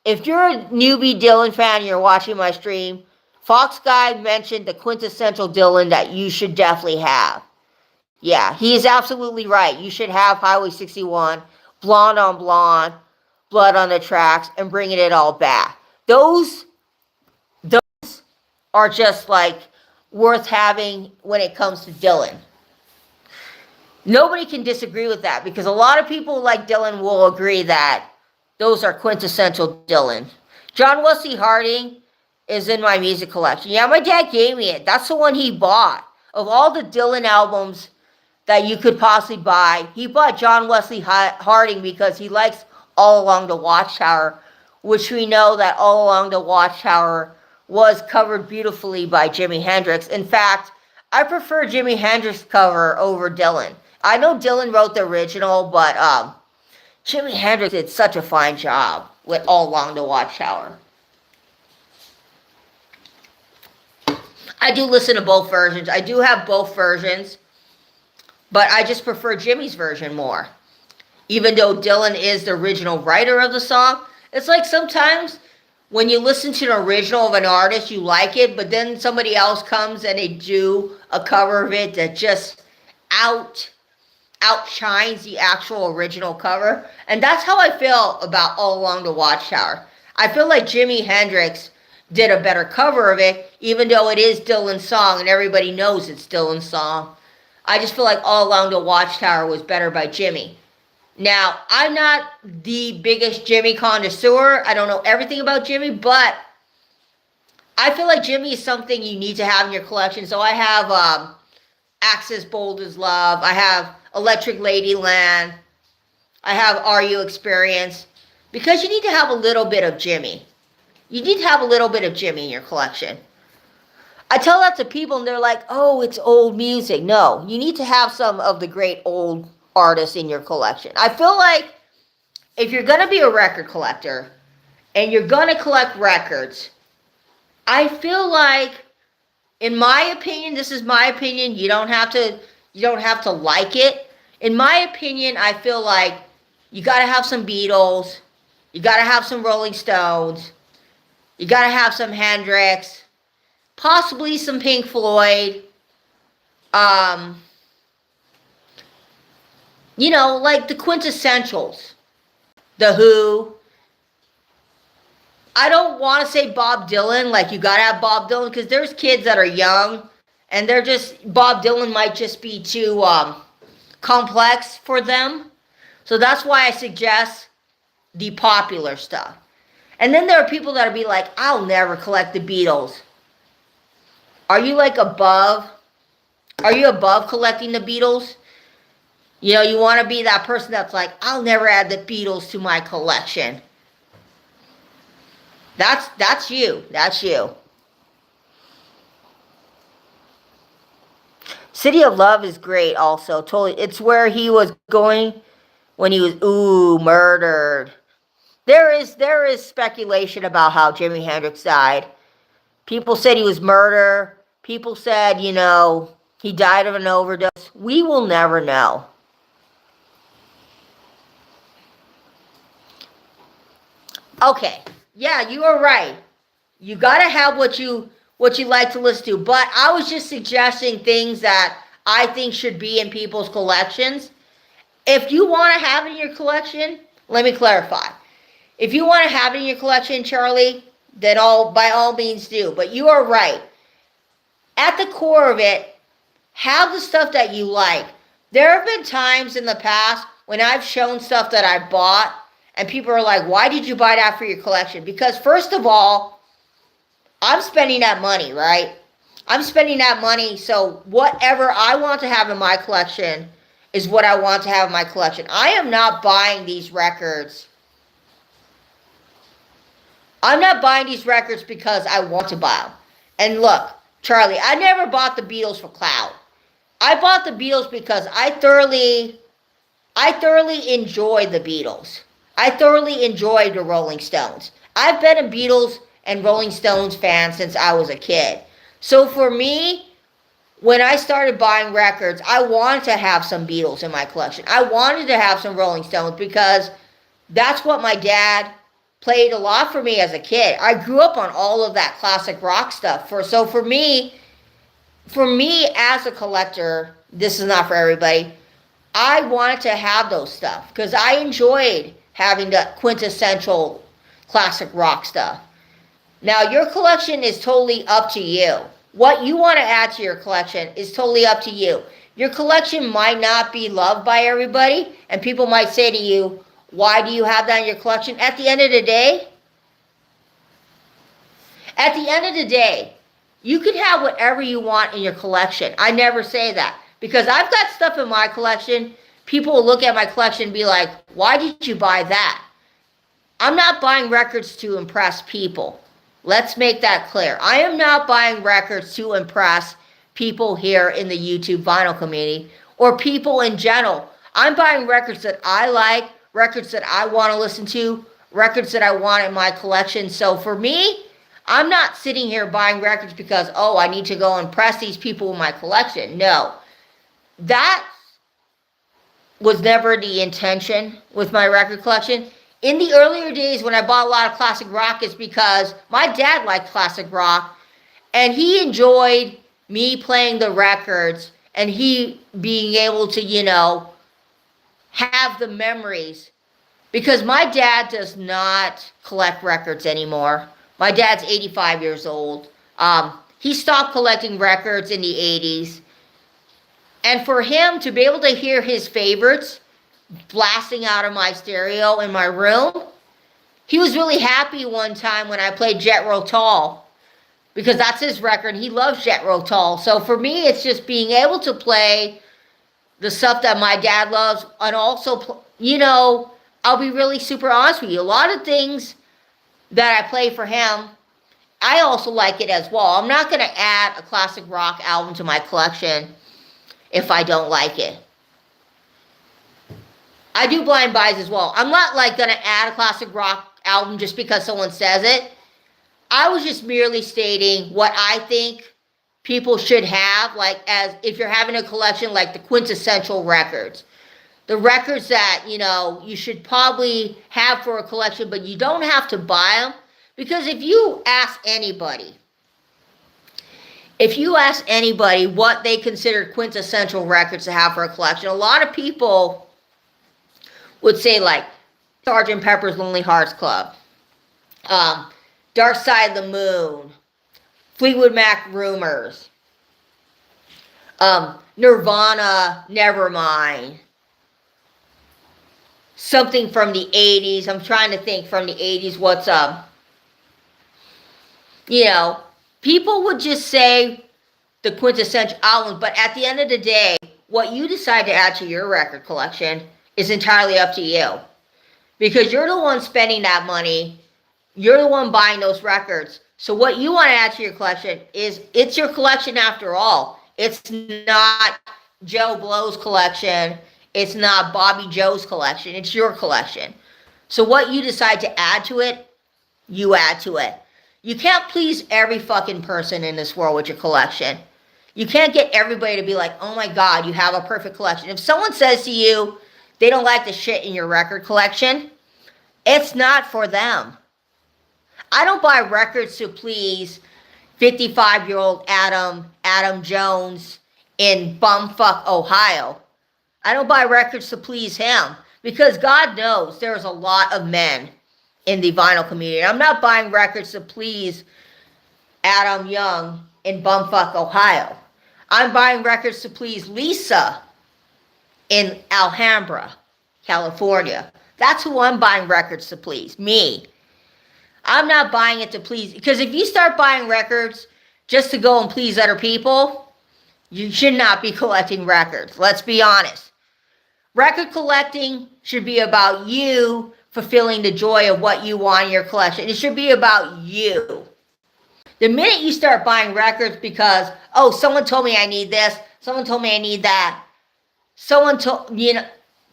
if you're a newbie Dylan fan and you're watching my stream, Fox Guy mentioned the quintessential Dylan that you should definitely have. Yeah, he is absolutely right. You should have Highway 61, Blonde on Blonde, Blood on the Tracks, and Bringing It All Back. Those are just worth having when it comes to Dylan. Nobody can disagree with that, because a lot of people like Dylan will agree that Those are quintessential Dylan. John Wesley Harding is in my music collection. Yeah, my dad gave me it. That's the one he bought. Of all the Dylan albums that you could possibly buy, he bought John Wesley Harding because he likes All Along the Watchtower, which we know that All Along the Watchtower was covered beautifully by Jimi Hendrix. In fact, I prefer Jimi Hendrix cover over Dylan. I know Dylan wrote the original, but Jimi Hendrix did such a fine job with All Along the Watchtower. I do listen to both versions. I do have both versions, but I just prefer Jimmy's version more. Even though Dylan is the original writer of the song, it's like sometimes when you listen to the original of an artist, you like it, but then somebody else comes and they do a cover of it that just outshines the actual original cover. And that's how I feel about All Along the Watchtower. I feel like Jimi Hendrix did a better cover of it, even though it is Dylan's song and everybody knows it's Dylan's song. I just feel like All Along the Watchtower was better by Jimmy. Now, I'm not the biggest Jimmy connoisseur. I don't know everything about Jimmy, but I feel like Jimmy is something you need to have in your collection. So I have Axis Bold as Love. I have Electric Ladyland. I have Are You Experienced? Because you need to have a little bit of Jimmy. You need to have a little bit of Jimmy in your collection. I tell that to people and they're like, oh, it's old music. No, you need to have some of the great old artists in your collection. I feel like if you're going to be a record collector and you're going to collect records, I feel like, in my opinion, this is my opinion, you don't have to like it. In my opinion, I feel like you got to have some Beatles, you got to have some Rolling Stones, you got to have some Hendrix, possibly some Pink Floyd, you know, like the quintessentials. The Who. I don't want to say Bob Dylan, like you gotta have Bob Dylan, because there's kids that are young, and they're just, Bob Dylan might just be too complex for them. So that's why I suggest the popular stuff. And then there are people that'll be like, I'll never collect the Beatles. Are you like above? Are you above collecting the Beatles? You know, you want to be that person that's like, I'll never add the Beatles to my collection. That's you. That's you. City of Love is great also. Totally. It's where he was going when he was, murdered. There is speculation about how Jimi Hendrix died. People said he was murdered. People said, you know, he died of an overdose. We will never know. Okay, yeah, you are right. You gotta have what you like to listen to. But I was just suggesting things that I think should be in people's collections. If you want to have it in your collection, let me clarify. If you want to have it in your collection, Charlie, then by all means do. But you are right. At the core of it, have the stuff that you like. There have been times in the past when I've shown stuff that I bought, and people are like, why did you buy that for your collection? Because first of all, I'm spending that money, right? I'm spending that money, so whatever I want to have in my collection is what I want to have in my collection. I am not buying these records. I'm not buying these records because I want to buy them. And look, Charlie, I never bought the Beatles for clout. I bought the Beatles because I thoroughly enjoy the Beatles. I thoroughly enjoy the Rolling Stones. I've been a Beatles and Rolling Stones fan since I was a kid. So for me, when I started buying records, I wanted to have some Beatles in my collection. I wanted to have some Rolling Stones because that's what my dad played a lot for me as a kid. I grew up on all of that classic rock stuff. So for me as a collector, this is not for everybody, I wanted to have those stuff because I enjoyed having the quintessential classic rock stuff. Now, your collection is totally up to you. What you want to add to your collection is totally up to you. Your collection might not be loved by everybody, and people might say to you, why do you have that in your collection? At the end of the day, you can have whatever you want in your collection. I never say that. Because I've got stuff in my collection, people will look at my collection and be like, why did you buy that? I'm not buying records to impress people. Let's make that clear. I am not buying records to impress people here in the YouTube vinyl community or people in general. I'm buying records that I like, records that I want to listen to, records that I want in my collection. So for me, I'm not sitting here buying records because, oh, I need to go impress these people in my collection. No. That was never the intention with my record collection. In the earlier days when I bought a lot of classic rock, it's because my dad liked classic rock and he enjoyed me playing the records and he being able to, you know, have the memories. Because my dad does not collect records anymore. My dad's 85 years old. He stopped collecting records in the 80s. And for him to be able to hear his favorites blasting out of my stereo in my room, he was really happy one time when I played Jet Roll Tall, because that's his record. He loves Jet Roll Tall. So for me, it's just being able to play the stuff that my dad loves, and also, you know, I'll be really super honest with you. A lot of things that I play for him, I also like it as well. I'm not going to add a classic rock album to my collection if I don't like it. I do blind buys as well. I'm not like going to add a classic rock album just because someone says it. I was just merely stating what I think people should have, like, as if you're having a collection, like the quintessential records. The records that, you know, you should probably have for a collection, but you don't have to buy them. Because if you ask anybody what they consider quintessential records to have for a collection, a lot of people would say, like, Sgt. Pepper's Lonely Hearts Club, Dark Side of the Moon, Fleetwood Mac Rumors, Nirvana, Nevermind, something from the 80s. I'm trying to think from the 80s what's you know, people would just say the quintessential albums, but at the end of the day, what you decide to add to your record collection is entirely up to you. Because you're the one spending that money, you're the one buying those records. So what you want to add to your collection is, it's your collection after all. It's not Joe Blow's collection. It's not Bobby Joe's collection. It's your collection. So what you decide to add to it, you add to it. You can't please every fucking person in this world with your collection. You can't get everybody to be like, oh my God, you have a perfect collection. If someone says to you they don't like the shit in your record collection, it's not for them. I don't buy records to please 55-year-old Adam Jones in bumfuck Ohio. I don't buy records to please him, because God knows there's a lot of men in the vinyl community. I'm not buying records to please Adam Young in bumfuck Ohio. I'm buying records to please Lisa in Alhambra, California. That's who I'm buying records to please, me. I'm not buying it to please, because if you start buying records just to go and please other people, you should not be collecting records. Let's be honest. Record collecting should be about you fulfilling the joy of what you want in your collection. It should be about you. The minute you start buying records because, oh, someone told me I need this, someone told me I need that, someone told, you know,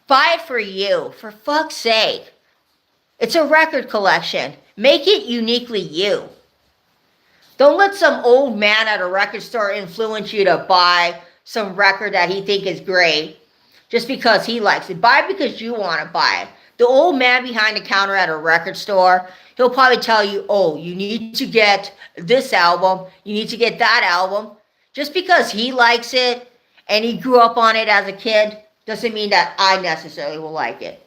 buy it for you, for fuck's sake. It's a record collection. Make it uniquely you. Don't let some old man at a record store influence you to buy some record that he thinks is great just because he likes it. Buy it because you want to buy it. The old man behind the counter at a record store, he'll probably tell you, oh, you need to get this album, you need to get that album. Just because he likes it and he grew up on it as a kid doesn't mean that I necessarily will like it.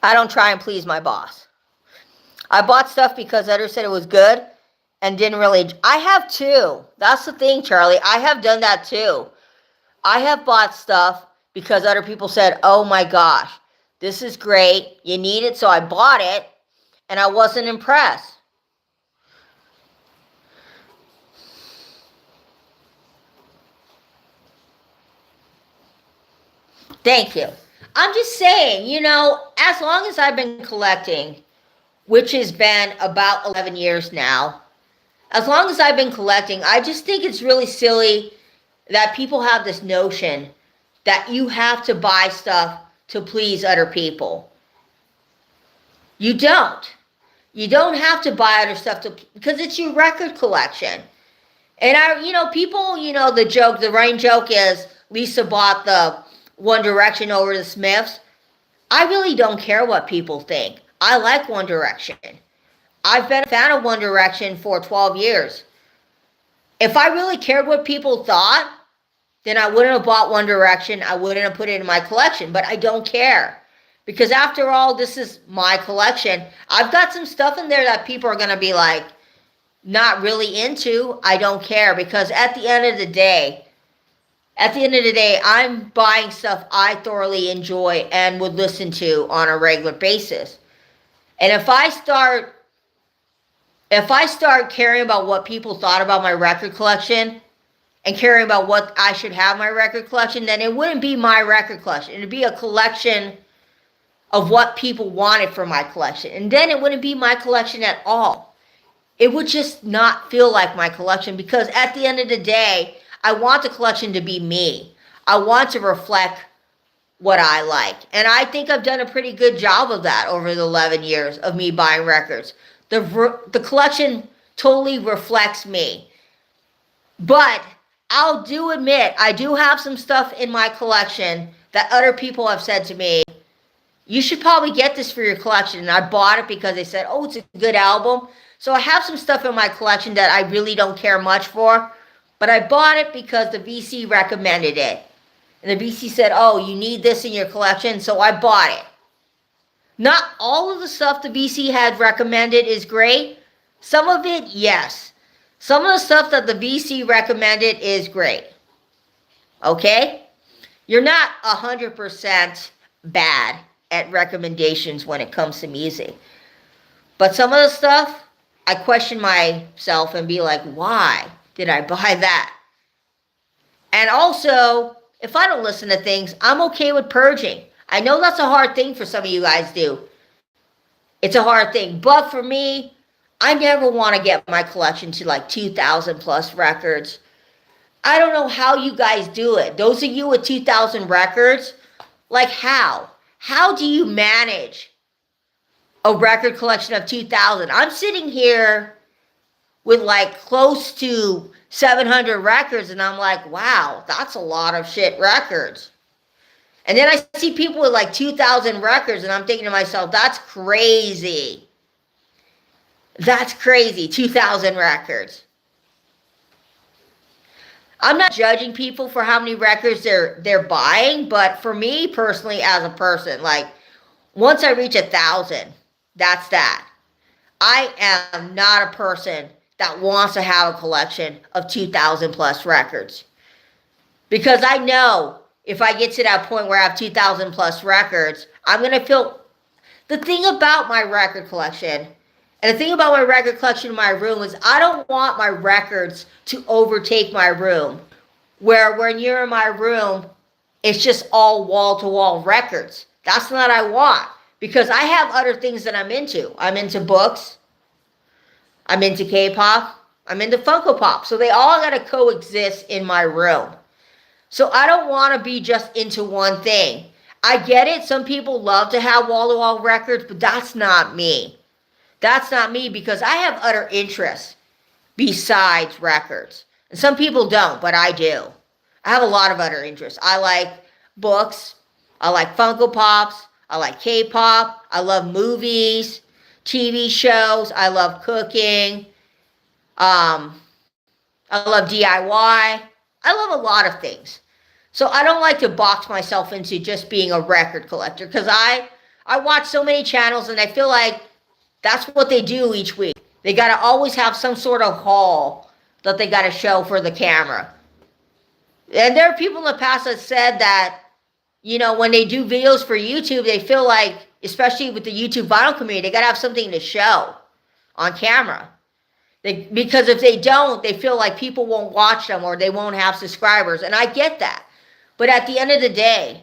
I don't try and please my boss. I bought stuff because others said it was good, and didn't really. I have too. That's the thing, Charlie. I have done that too. I have bought stuff because other people said, oh my gosh, this is great. You need it. So I bought it and I wasn't impressed. Thank you. I'm just saying, as long as I've been collecting, which has been about 11 years now, as long as I've been collecting, I just think it's really silly that people have this notion that you have to buy stuff to please other people. You don't. You don't have to buy other stuff because it's your record collection. And people, the running joke is Lisa bought the One Direction over the Smiths. I really don't care what people think. I like One Direction. I've been a fan of One Direction for 12 years. If I really cared what people thought, then I wouldn't have bought One Direction. I wouldn't have put it in my collection. But I don't care. Because after all, this is my collection. I've got some stuff in there that people are going to be like, not really into. I don't care. Because at the end of the day, I'm buying stuff I thoroughly enjoy and would listen to on a regular basis. And if I start caring about what people thought about my record collection and caring about what I should have in my record collection, then it wouldn't be my record collection. It would be a collection of what people wanted for my collection. And then it wouldn't be my collection at all. It would just not feel like my collection because at the end of the day, I want the collection to be me. I want to reflect what I like. And I think I've done a pretty good job of that over the 11 years of me buying records. The collection totally reflects me. But I'll do admit, I do have some stuff in my collection that other people have said to me, you should probably get this for your collection. And I bought it because they said, oh, it's a good album. So I have some stuff in my collection that I really don't care much for. But I bought it because the VC recommended it. And the VC said, oh, you need this in your collection. So I bought it. Not all of the stuff the VC had recommended is great. Some of it, yes. Some of the stuff that the VC recommended is great. Okay? You're not 100% bad at recommendations when it comes to music. But some of the stuff, I question myself and be like, why did I buy that? And also, if I don't listen to things, I'm okay with purging. I know that's a hard thing for some of you guys do. It's a hard thing. But for me, I never want to get my collection to like 2,000 plus records. I don't know how you guys do it. Those of you with 2,000 records, like how? How do you manage a record collection of 2,000? I'm sitting here with like close to 700 records and I'm like, wow, that's a lot of shit records. And then I see people with like 2,000 records and I'm thinking to myself, that's crazy. That's crazy, 2,000 records. I'm not judging people for how many records they're buying, but for me personally as a person, like once I reach 1,000, that's that. I am not a person that wants to have a collection of 2,000 plus records. Because I know if I get to that point where I have 2,000 plus records, I'm going to feel... The thing about my record collection, and the thing about my record collection in my room is I don't want my records to overtake my room. Where when you're in my room, it's just all wall-to-wall records. That's not what I want. Because I have other things that I'm into. I'm into books. I'm into K-pop. I'm into Funko Pop. So they all got to coexist in my room. So I don't want to be just into one thing. I get it. Some people love to have wall-to-wall records, but that's not me. That's not me because I have other interests besides records. And some people don't, but I do. I have a lot of other interests. I like books. I like Funko Pops. I like K-pop. I love movies, TV shows. I love cooking. I love DIY. I love a lot of things. So I don't like to box myself into just being a record collector because I watch so many channels and I feel like that's what they do each week. They got to always have some sort of haul that they got to show for the camera. And there are people in the past that said that, you know, when they do videos for YouTube, they feel like, especially with the YouTube vinyl community, they got to have something to show on camera. Because if they don't, they feel like people won't watch them or they won't have subscribers. And I get that. But at the end of the day,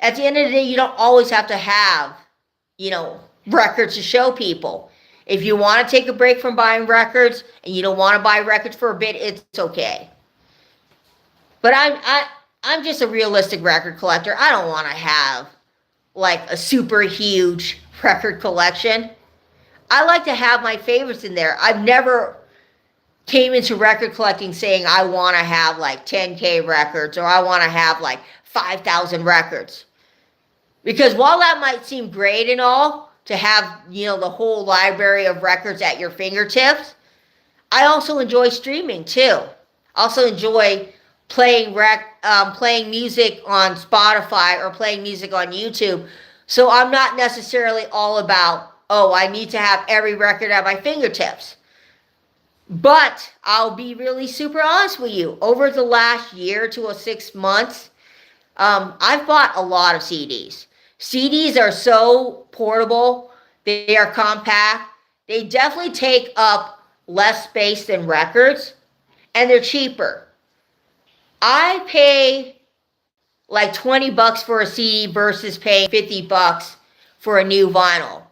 you don't always have to have, you know, records to show people. If you want to take a break from buying records and you don't want to buy records for a bit, it's okay. But I'm just a realistic record collector. I don't want to have like a super huge record collection. I like to have my favorites in there. I've never came into record collecting saying I want to have like 10K records or I want to have like 5,000 records. Because while that might seem great and all, to have, you know, the whole library of records at your fingertips, I also enjoy streaming too. I also enjoy playing music on Spotify or playing music on YouTube. So I'm not necessarily all about, oh, I need to have every record at my fingertips. But I'll be really super honest with you. Over the last year to 6 months, I've bought a lot of CDs. CDs are so portable. They are compact. They definitely take up less space than records. And they're cheaper. I pay like $20 for a CD versus paying $50 for a new vinyl.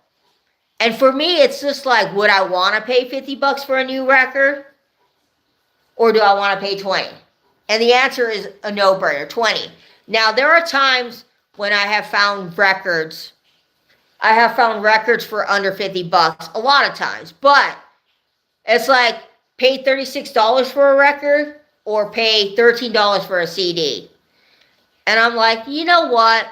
And for me, it's just like, would I want to pay $50 for a new record? Or do I want to pay $20? And the answer is a no-brainer, $20. Now, there are times when I have found records. I have found records for under $50 a lot of times. But it's like, pay $36 for a record or pay $13 for a CD. And I'm like, you know what?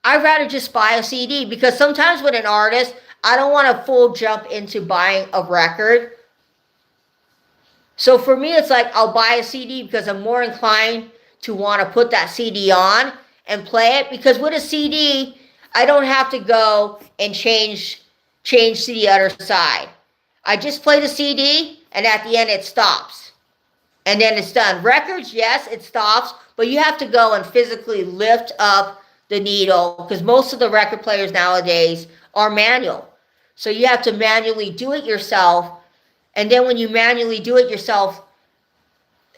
I'd rather just buy a CD because sometimes with an artist, I don't want to full jump into buying a record. So for me, it's like I'll buy a CD because I'm more inclined to want to put that CD on and play it. Because with a CD, I don't have to go and change to the other side. I just play the CD and at the end it stops. And then it's done. Records, yes, it stops. But you have to go and physically lift up the needle because most of the record players nowadays are manual. So you have to manually do it yourself. And then when you manually do it yourself,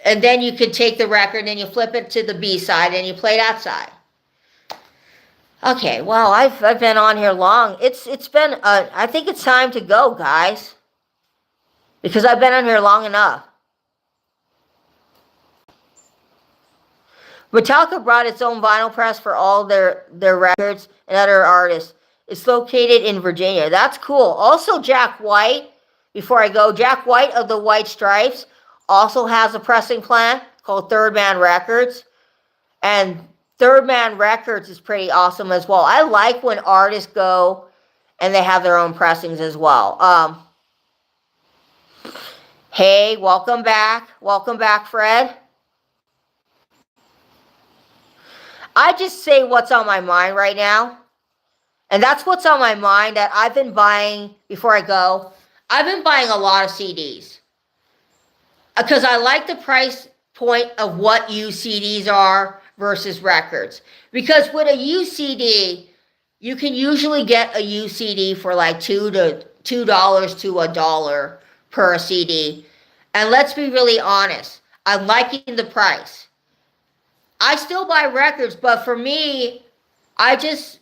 and then you could take the record and you flip it to the B side and you play that side. Okay, well, I've been on here long. It's been, I think it's time to go, guys. Because I've been on here long enough. Metallica brought its own vinyl press for all their records and other artists. It's located in Virginia. That's cool. Also, Jack White, before I go, Jack White of the White Stripes also has a pressing plant called Third Man Records. And Third Man Records is pretty awesome as well. I like when artists go and they have their own pressings as well. Hey, welcome back. Welcome back, Fred. I just say what's on my mind right now. And that's what's on my mind that I've been buying, before I go, I've been buying a lot of CDs. Because I like the price point of what used CDs are versus records. Because with a used CD, you can usually get a used CD for like $2 to $1 per CD. And let's be really honest, I'm liking the price. I still buy records, but for me, I just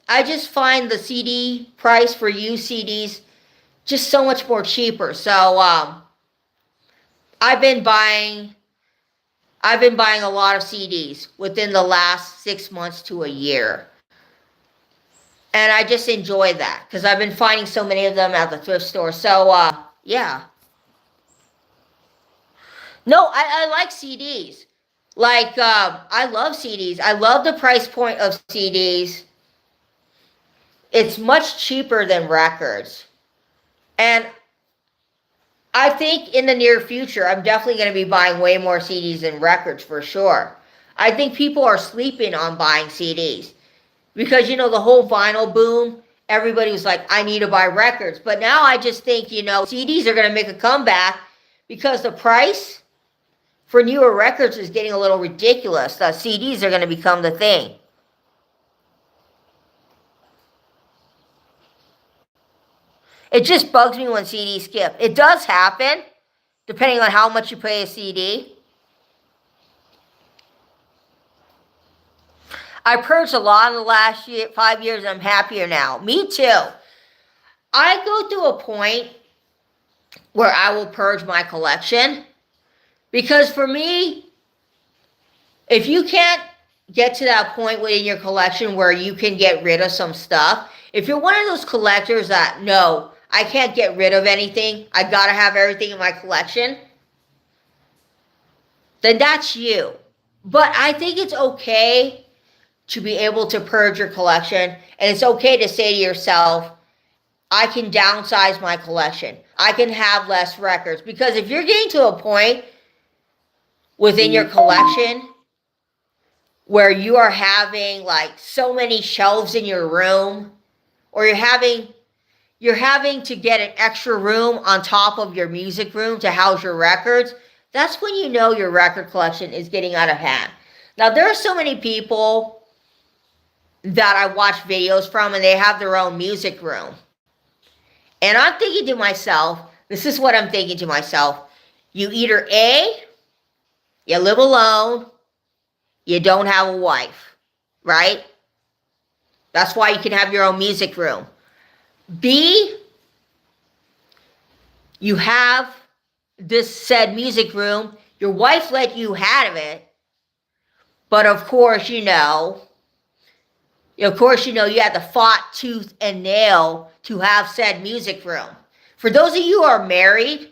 find the CD price for used CDs just so much more cheaper. So I've been buying a lot of CDs within the last 6 months to a year. And I just enjoy that because I've been finding so many of them at the thrift store. So yeah. No, I like CDs. Like, I love CDs. I love the price point of CDs. It's much cheaper than records. And I think in the near future, I'm definitely going to be buying way more CDs than records for sure. I think people are sleeping on buying CDs. Because, you know, the whole vinyl boom everybody was like, I need to buy records. But now I just think, CDs are going to make a comeback because the price for newer records is getting a little ridiculous. The CDs are going to become the thing. It just bugs me when CDs skip. It does happen, depending on how much you pay a CD. I purged a lot in the last 5 years, and I'm happier now. Me too. I go through a point where I will purge my collection. Because for me, if you can't get to that point within your collection where you can get rid of some stuff, if you're one of those collectors that, no, I can't get rid of anything, I gotta have everything in my collection, then that's you. But I think it's okay to be able to purge your collection, and it's okay to say to yourself, I can downsize my collection. I can have less records. Because if you're getting to a point within your collection where you are having like so many shelves in your room, or you're having to get an extra room on top of your music room to house your records, that's when you know your record collection is getting out of hand. Now, there are so many people that I watch videos from, and they have their own music room. And I'm thinking to myself, this is what I'm thinking to myself. You either A, you live alone, you don't have a wife, right? That's why you can have your own music room. B, you have this said music room, your wife let you have it, but of course, you have the fought tooth and nail to have said music room. For those of you who are married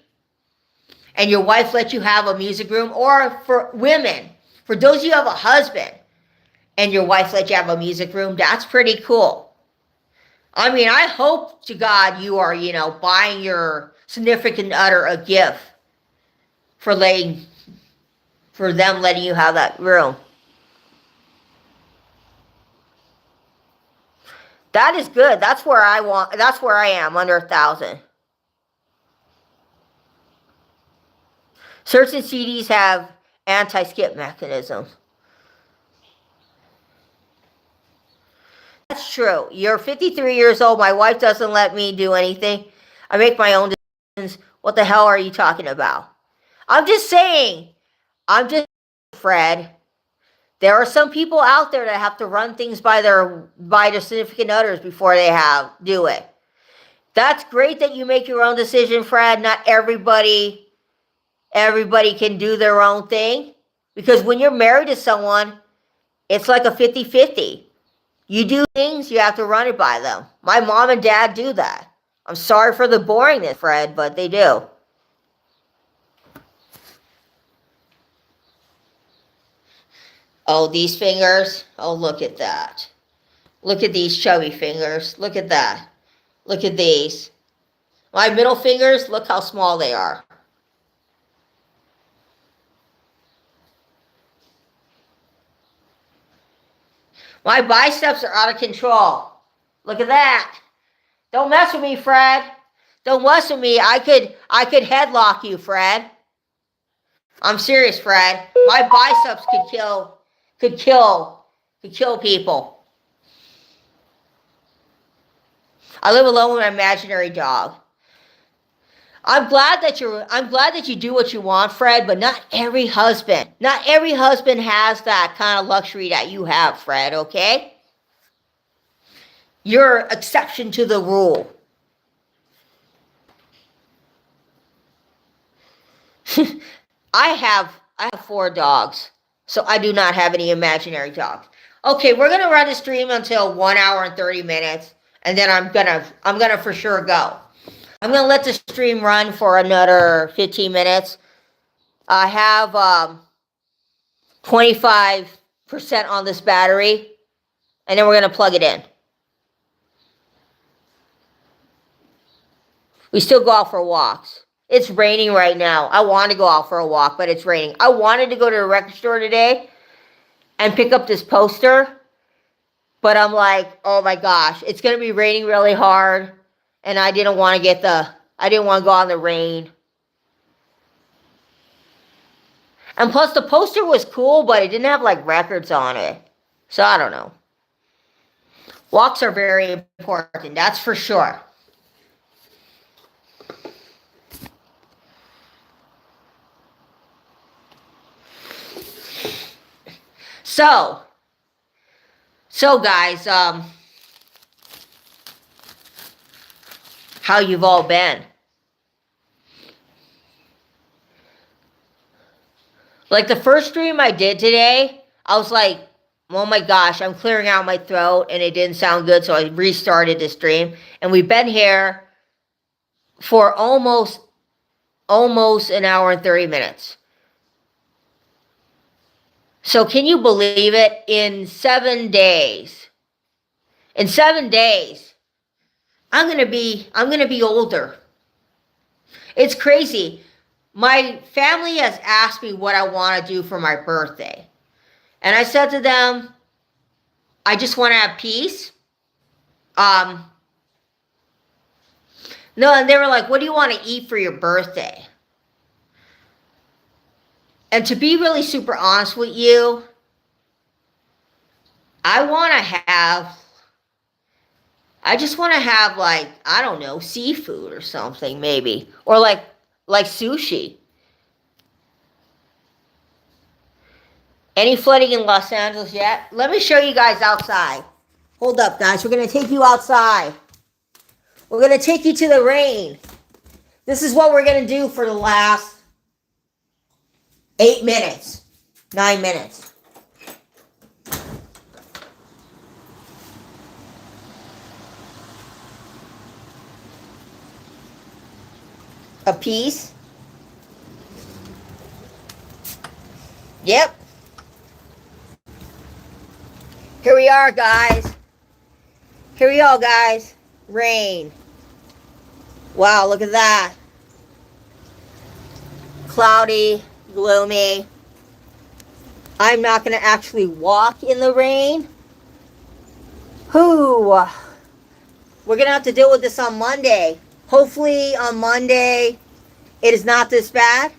and your wife let you have a music room, or for women, for those of you who have a husband and your wife let you have a music room, that's pretty cool. I mean, I hope to God you are, buying your significant other a gift for them letting you have that room. That is good. That's where I am, under 1,000. Certain CDs have anti-skip mechanisms. That's true. You're 53 years old. My wife doesn't let me do anything. I make my own decisions. What the hell are you talking about? I'm just saying. Fred. There are some people out there that have to run things by their significant others before they do it. That's great that you make your own decision, Fred. Not everybody can do their own thing. Because when you're married to someone, it's like a 50-50. You do things, you have to run it by them. My mom and dad do that. I'm sorry for the boringness, Fred, but they do. Oh, these fingers. Oh, look at that. Look at these chubby fingers. Look at that. Look at these. My middle fingers, look how small they are. My biceps are out of control. Look at that. Don't mess with me, Fred. Don't mess with me. I could headlock you, Fred. I'm serious, Fred. My biceps could kill people. I live alone with my imaginary dog. I'm glad that you do what you want, Fred, but not every husband has that kind of luxury that you have, Fred, okay? You're an exception to the rule. I have 4 dogs, so I do not have any imaginary dogs. Okay, we're gonna run the stream until 1 hour and 30 minutes, and then I'm gonna for sure go. I'm gonna let the stream run for another 15 minutes. I have 25% on this battery, and then we're gonna plug it in. We still go out for walks. It's raining right now. I want to go out for a walk, but it's raining. I wanted to go to the record store today and pick up this poster, But I'm like, oh my gosh, it's going to be raining really hard. And I didn't want to go out in the rain. And plus the poster was cool, but it didn't have like records on it. So I don't know. Walks are very important, that's for sure. So guys, how you've all been? Like the first stream I did today, I was like, oh my gosh, I'm clearing out my throat and it didn't sound good, so I restarted the stream. And we've been here for almost an hour and 30 minutes. So can you believe it? In 7 days, I'm gonna be older. It's crazy. My family has asked me what I want to do for my birthday. And I said to them, I just want to have peace. No, and they were like, what do you want to eat for your birthday? And to be really super honest with you, I just want to have like, I don't know, seafood or something maybe. Or like sushi. Any flooding in Los Angeles yet? Let me show you guys outside. Hold up, guys. We're going to take you outside. We're going to take you to the rain. This is what we're going to do for the last 8 minutes. 9 minutes. A piece. Yep. Here we are, guys. Here we are, guys. Rain. Wow, look at that. Cloudy, gloomy. I'm not going to actually walk in the rain. We're going to have to deal with this on Monday. Hopefully on Monday it is not this bad.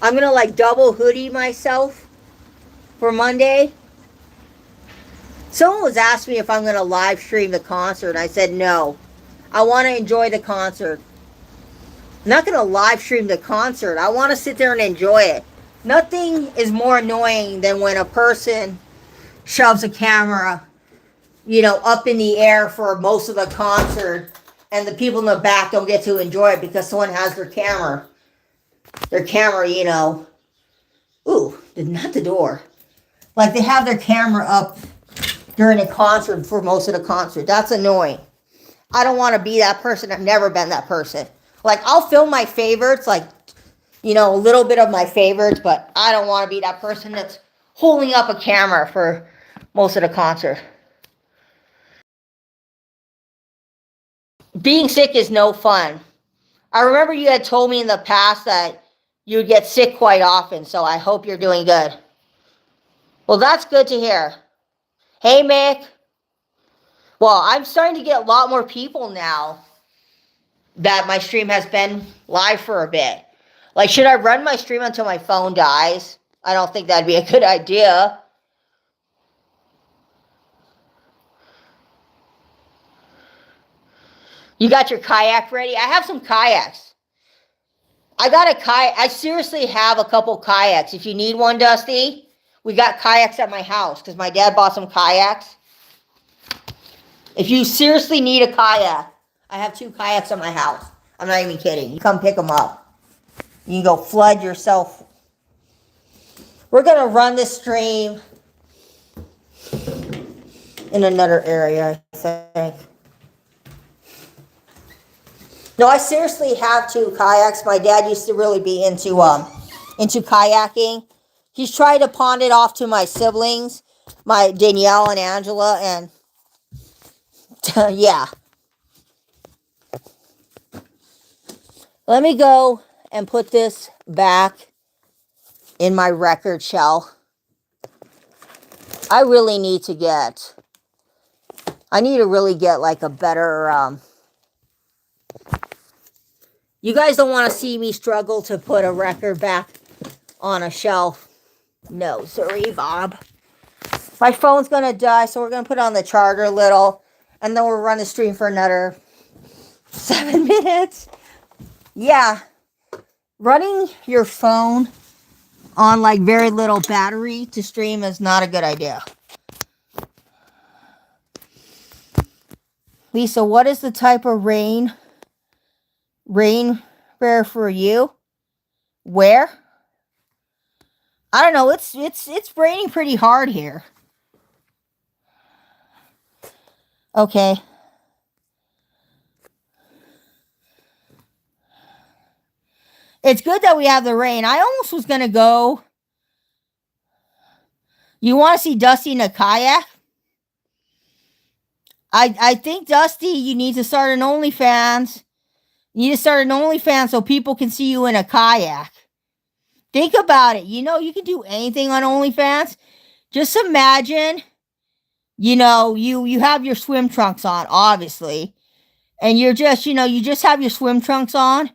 I'm going to like double hoodie myself for Monday. Someone was asking me if I'm going to live stream the concert. I said no. I want to enjoy the concert. I'm not going to live stream the concert. I want to sit there and enjoy it. Nothing is more annoying than when a person shoves a camera, up in the air for most of the concert and the people in the back don't get to enjoy it because someone has their camera. Ooh, not the door. Like they have their camera up during a concert for most of the concert. That's annoying. I don't want to be that person. I've never been that person. Like, I'll film my favorites, like, a little bit of my favorites, but I don't want to be that person that's holding up a camera for most of the concert. Being sick is no fun. I remember you had told me in the past that you would get sick quite often, so I hope you're doing good. Well, that's good to hear. Hey, Mick. Well, I'm starting to get a lot more people now that my stream has been live for a bit. Like, should I run my stream until my phone dies? I don't think that'd be a good idea. You got your kayak ready? I have some kayaks. I got a kayak. I seriously have a couple kayaks. If you need one, Dusty, we got kayaks at my house because my dad bought some kayaks. If you seriously need a kayak, I have 2 kayaks at my house. I'm not even kidding. You come pick them up. You can go flood yourself. We're going to run this stream in another area, I think. No, I seriously have 2 kayaks. My dad used to really be into kayaking. He's tried to pawn it off to my siblings, my Danielle and Angela, and yeah. Let me go and put this back in my record shell. I really need to get I need to really get like a better, you guys don't want to see me struggle to put a record back on a shelf. No, sorry, Bob. My phone's going to die, so we're going to put it on the charger a little, and then we'll run the stream for another 7 minutes. Yeah. Running your phone on like very little battery to stream is not a good idea. Lisa, what is the type of rain rare for you? Where? I don't know. It's raining pretty hard here. Okay. It's good that we have the rain. I almost was gonna go. You want to see Dusty in a kayak? I think, Dusty, you need to start an OnlyFans. You need to start an OnlyFans so people can see you in a kayak. Think about it. You know, you can do anything on OnlyFans. Just imagine, you know, you have your swim trunks on, obviously. And you're just, you know, you just have your swim trunks on.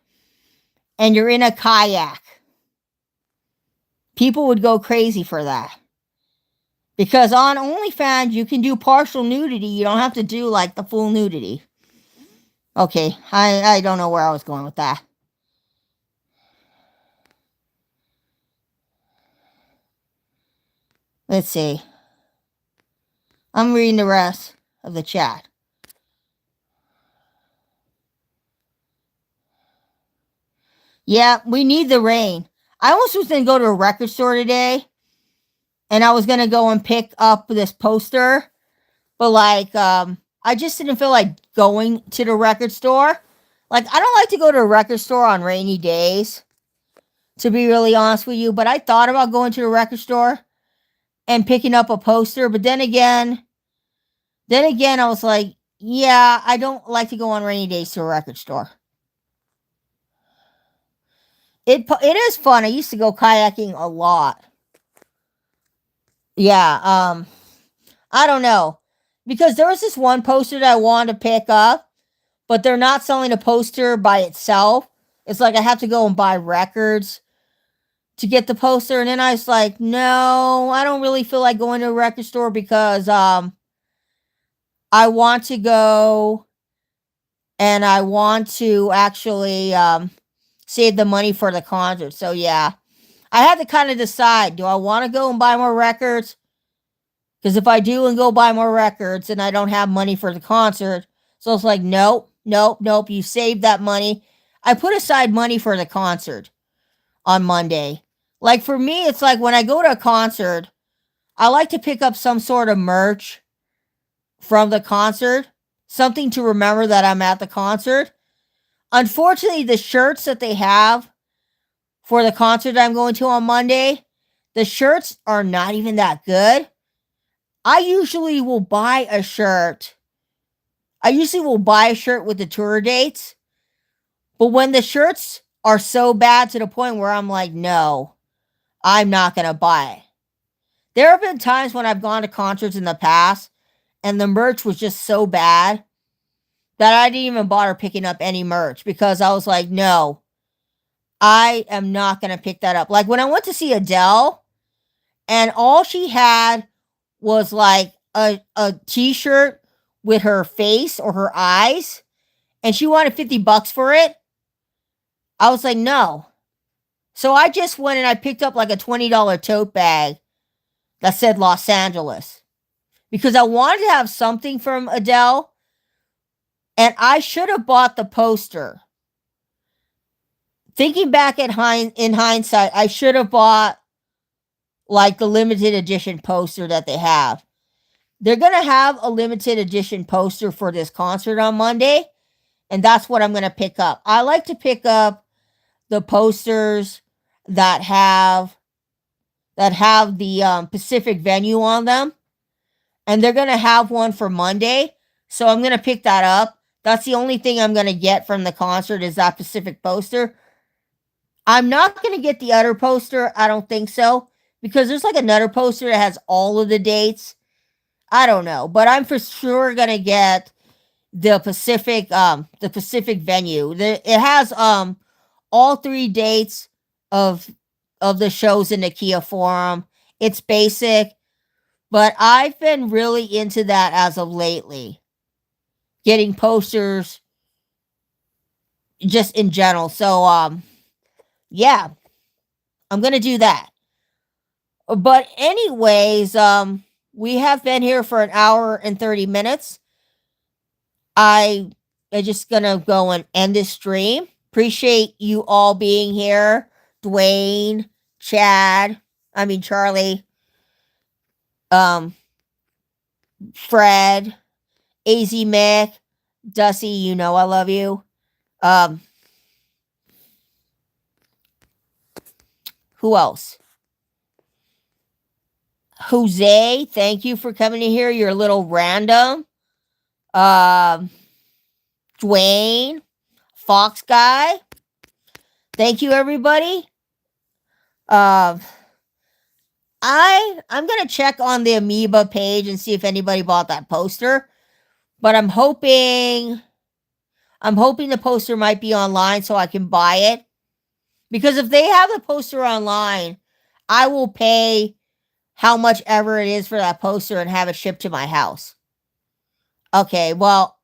And you're in a kayak. People would go crazy for that. Because on OnlyFans, you can do partial nudity. You don't have to do, like, the full nudity. Okay, I don't know where I was going with that. Let's see. I'm reading the rest of the chat. Yeah, we need the rain. I almost was going to go to a record store today. And I was going to go and pick up this poster. But, like, I just didn't feel like going to the record store. Like, I don't like to go to a record store on rainy days, to be really honest with you. But I thought about going to the record store and picking up a poster. But then again, I was like, yeah, I don't like to go on rainy days to a record store. It is fun. I used to go kayaking a lot. Yeah, I don't know. Because there was this one poster that I wanted to pick up, but they're not selling a poster by itself. It's like I have to go and buy records to get the poster. And then I was like, no, I don't really feel like going to a record store because I want to go and I want to actually save the money for the concert. So yeah, I had to kind of decide, do I want to go and buy more records? Because if I do and go buy more records, then I don't have money for the concert. So it's like, nope. You saved that money. I put aside money for the concert on Monday. Like for me, it's like when I go to a concert, I like to pick up some sort of merch from the concert. Something to remember that I'm at the concert. Unfortunately, the shirts that they have for the concert I'm going to on Monday, the shirts are not even that good. I usually will buy a shirt. with the tour dates. But when the shirts are so bad to the point where I'm like, no, I'm not going to buy it. There have been times when I've gone to concerts in the past and the merch was just so bad that I didn't even bother picking up any merch because I was like, no, I am not going to pick that up. Like when I went to see Adele and all she had was like a t-shirt with her face or her eyes and she wanted $50 for it. I was like, no. So I just went and I picked up like a $20 tote bag that said Los Angeles because I wanted to have something from Adele and I should have bought the poster. Thinking back in hindsight, I should have bought like the limited edition poster that they have. They're going to have a limited edition poster for this concert on Monday, and that's what I'm going to pick up. I like to pick up the posters that have the Pacific venue on them, and they're going to have one for Monday, so I'm going to pick that up. That's the only thing I'm going to get from the concert is that Pacific poster. I'm not going to get the other poster. I don't think so. Because there's like another poster that has all of the dates. I don't know, but I'm for sure gonna get the Pacific venue. It has all 3 dates of the shows in the Kia Forum. It's basic, but I've been really into that as of lately. Getting posters just in general. So yeah, I'm going to do that. But anyways, we have been here for an hour and 30 minutes. I am just going to go and end this stream. Appreciate you all being here. Dwayne, Charlie, um, Fred, AZ Mick, Dusty, you know I love you. Who else? Jose, thank you for coming in here. You're a little random. Dwayne, Fox Guy. Thank you, everybody. I'm gonna check on the Amoeba page and see if anybody bought that poster. But I'm hoping the poster might be online so I can buy it. Because if they have the poster online, I will pay how much ever it is for that poster and have it shipped to my house. Okay, well,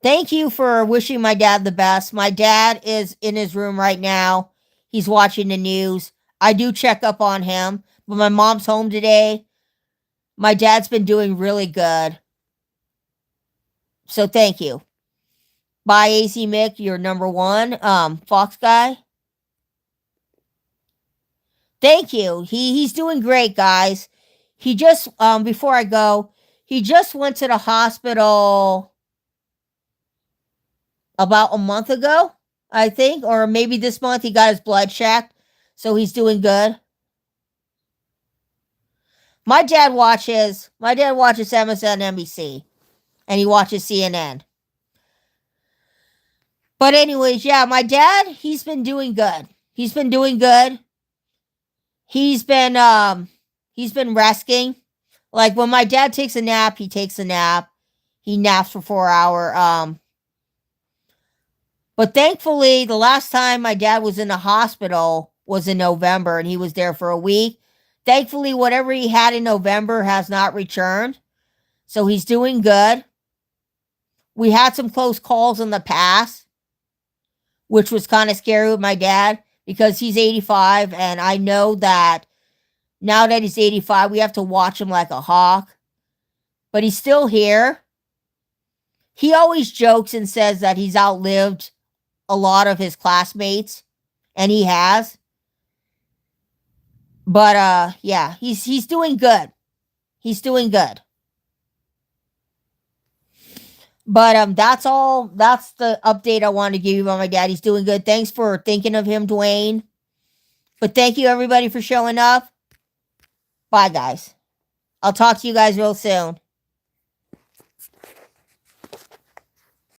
thank you for wishing my dad the best. My dad is in his room right now. He's watching the news. I do check up on him, but my mom's home today. My dad's been doing really good. So thank you. Bye, AC Mick. You're number one. Fox Guy. Thank you. He's doing great, guys. He just before I go, he just went to the hospital about a month ago, I think, or maybe this month. He got his blood checked, so he's doing good. My dad watches MSNBC, and he watches CNN. But anyways, yeah, my dad, he's been doing good. He's been resting. Like when my dad takes a nap, he takes a nap. He naps for 4 hours. But thankfully, the last time my dad was in the hospital was in November, and he was there for a week. Thankfully, whatever he had in November has not returned. So he's doing good. We had some close calls in the past, which was kind of scary with my dad because he's 85, and I know that now that he's 85, we have to watch him like a hawk. But he's still here. He always jokes and says that he's outlived a lot of his classmates, and he has. But yeah, he's doing good. He's doing good. But that's all. That's the update I wanted to give you about my dad. He's doing good. Thanks for thinking of him, Dwayne. But thank you everybody for showing up. Bye, guys. I'll talk to you guys real soon.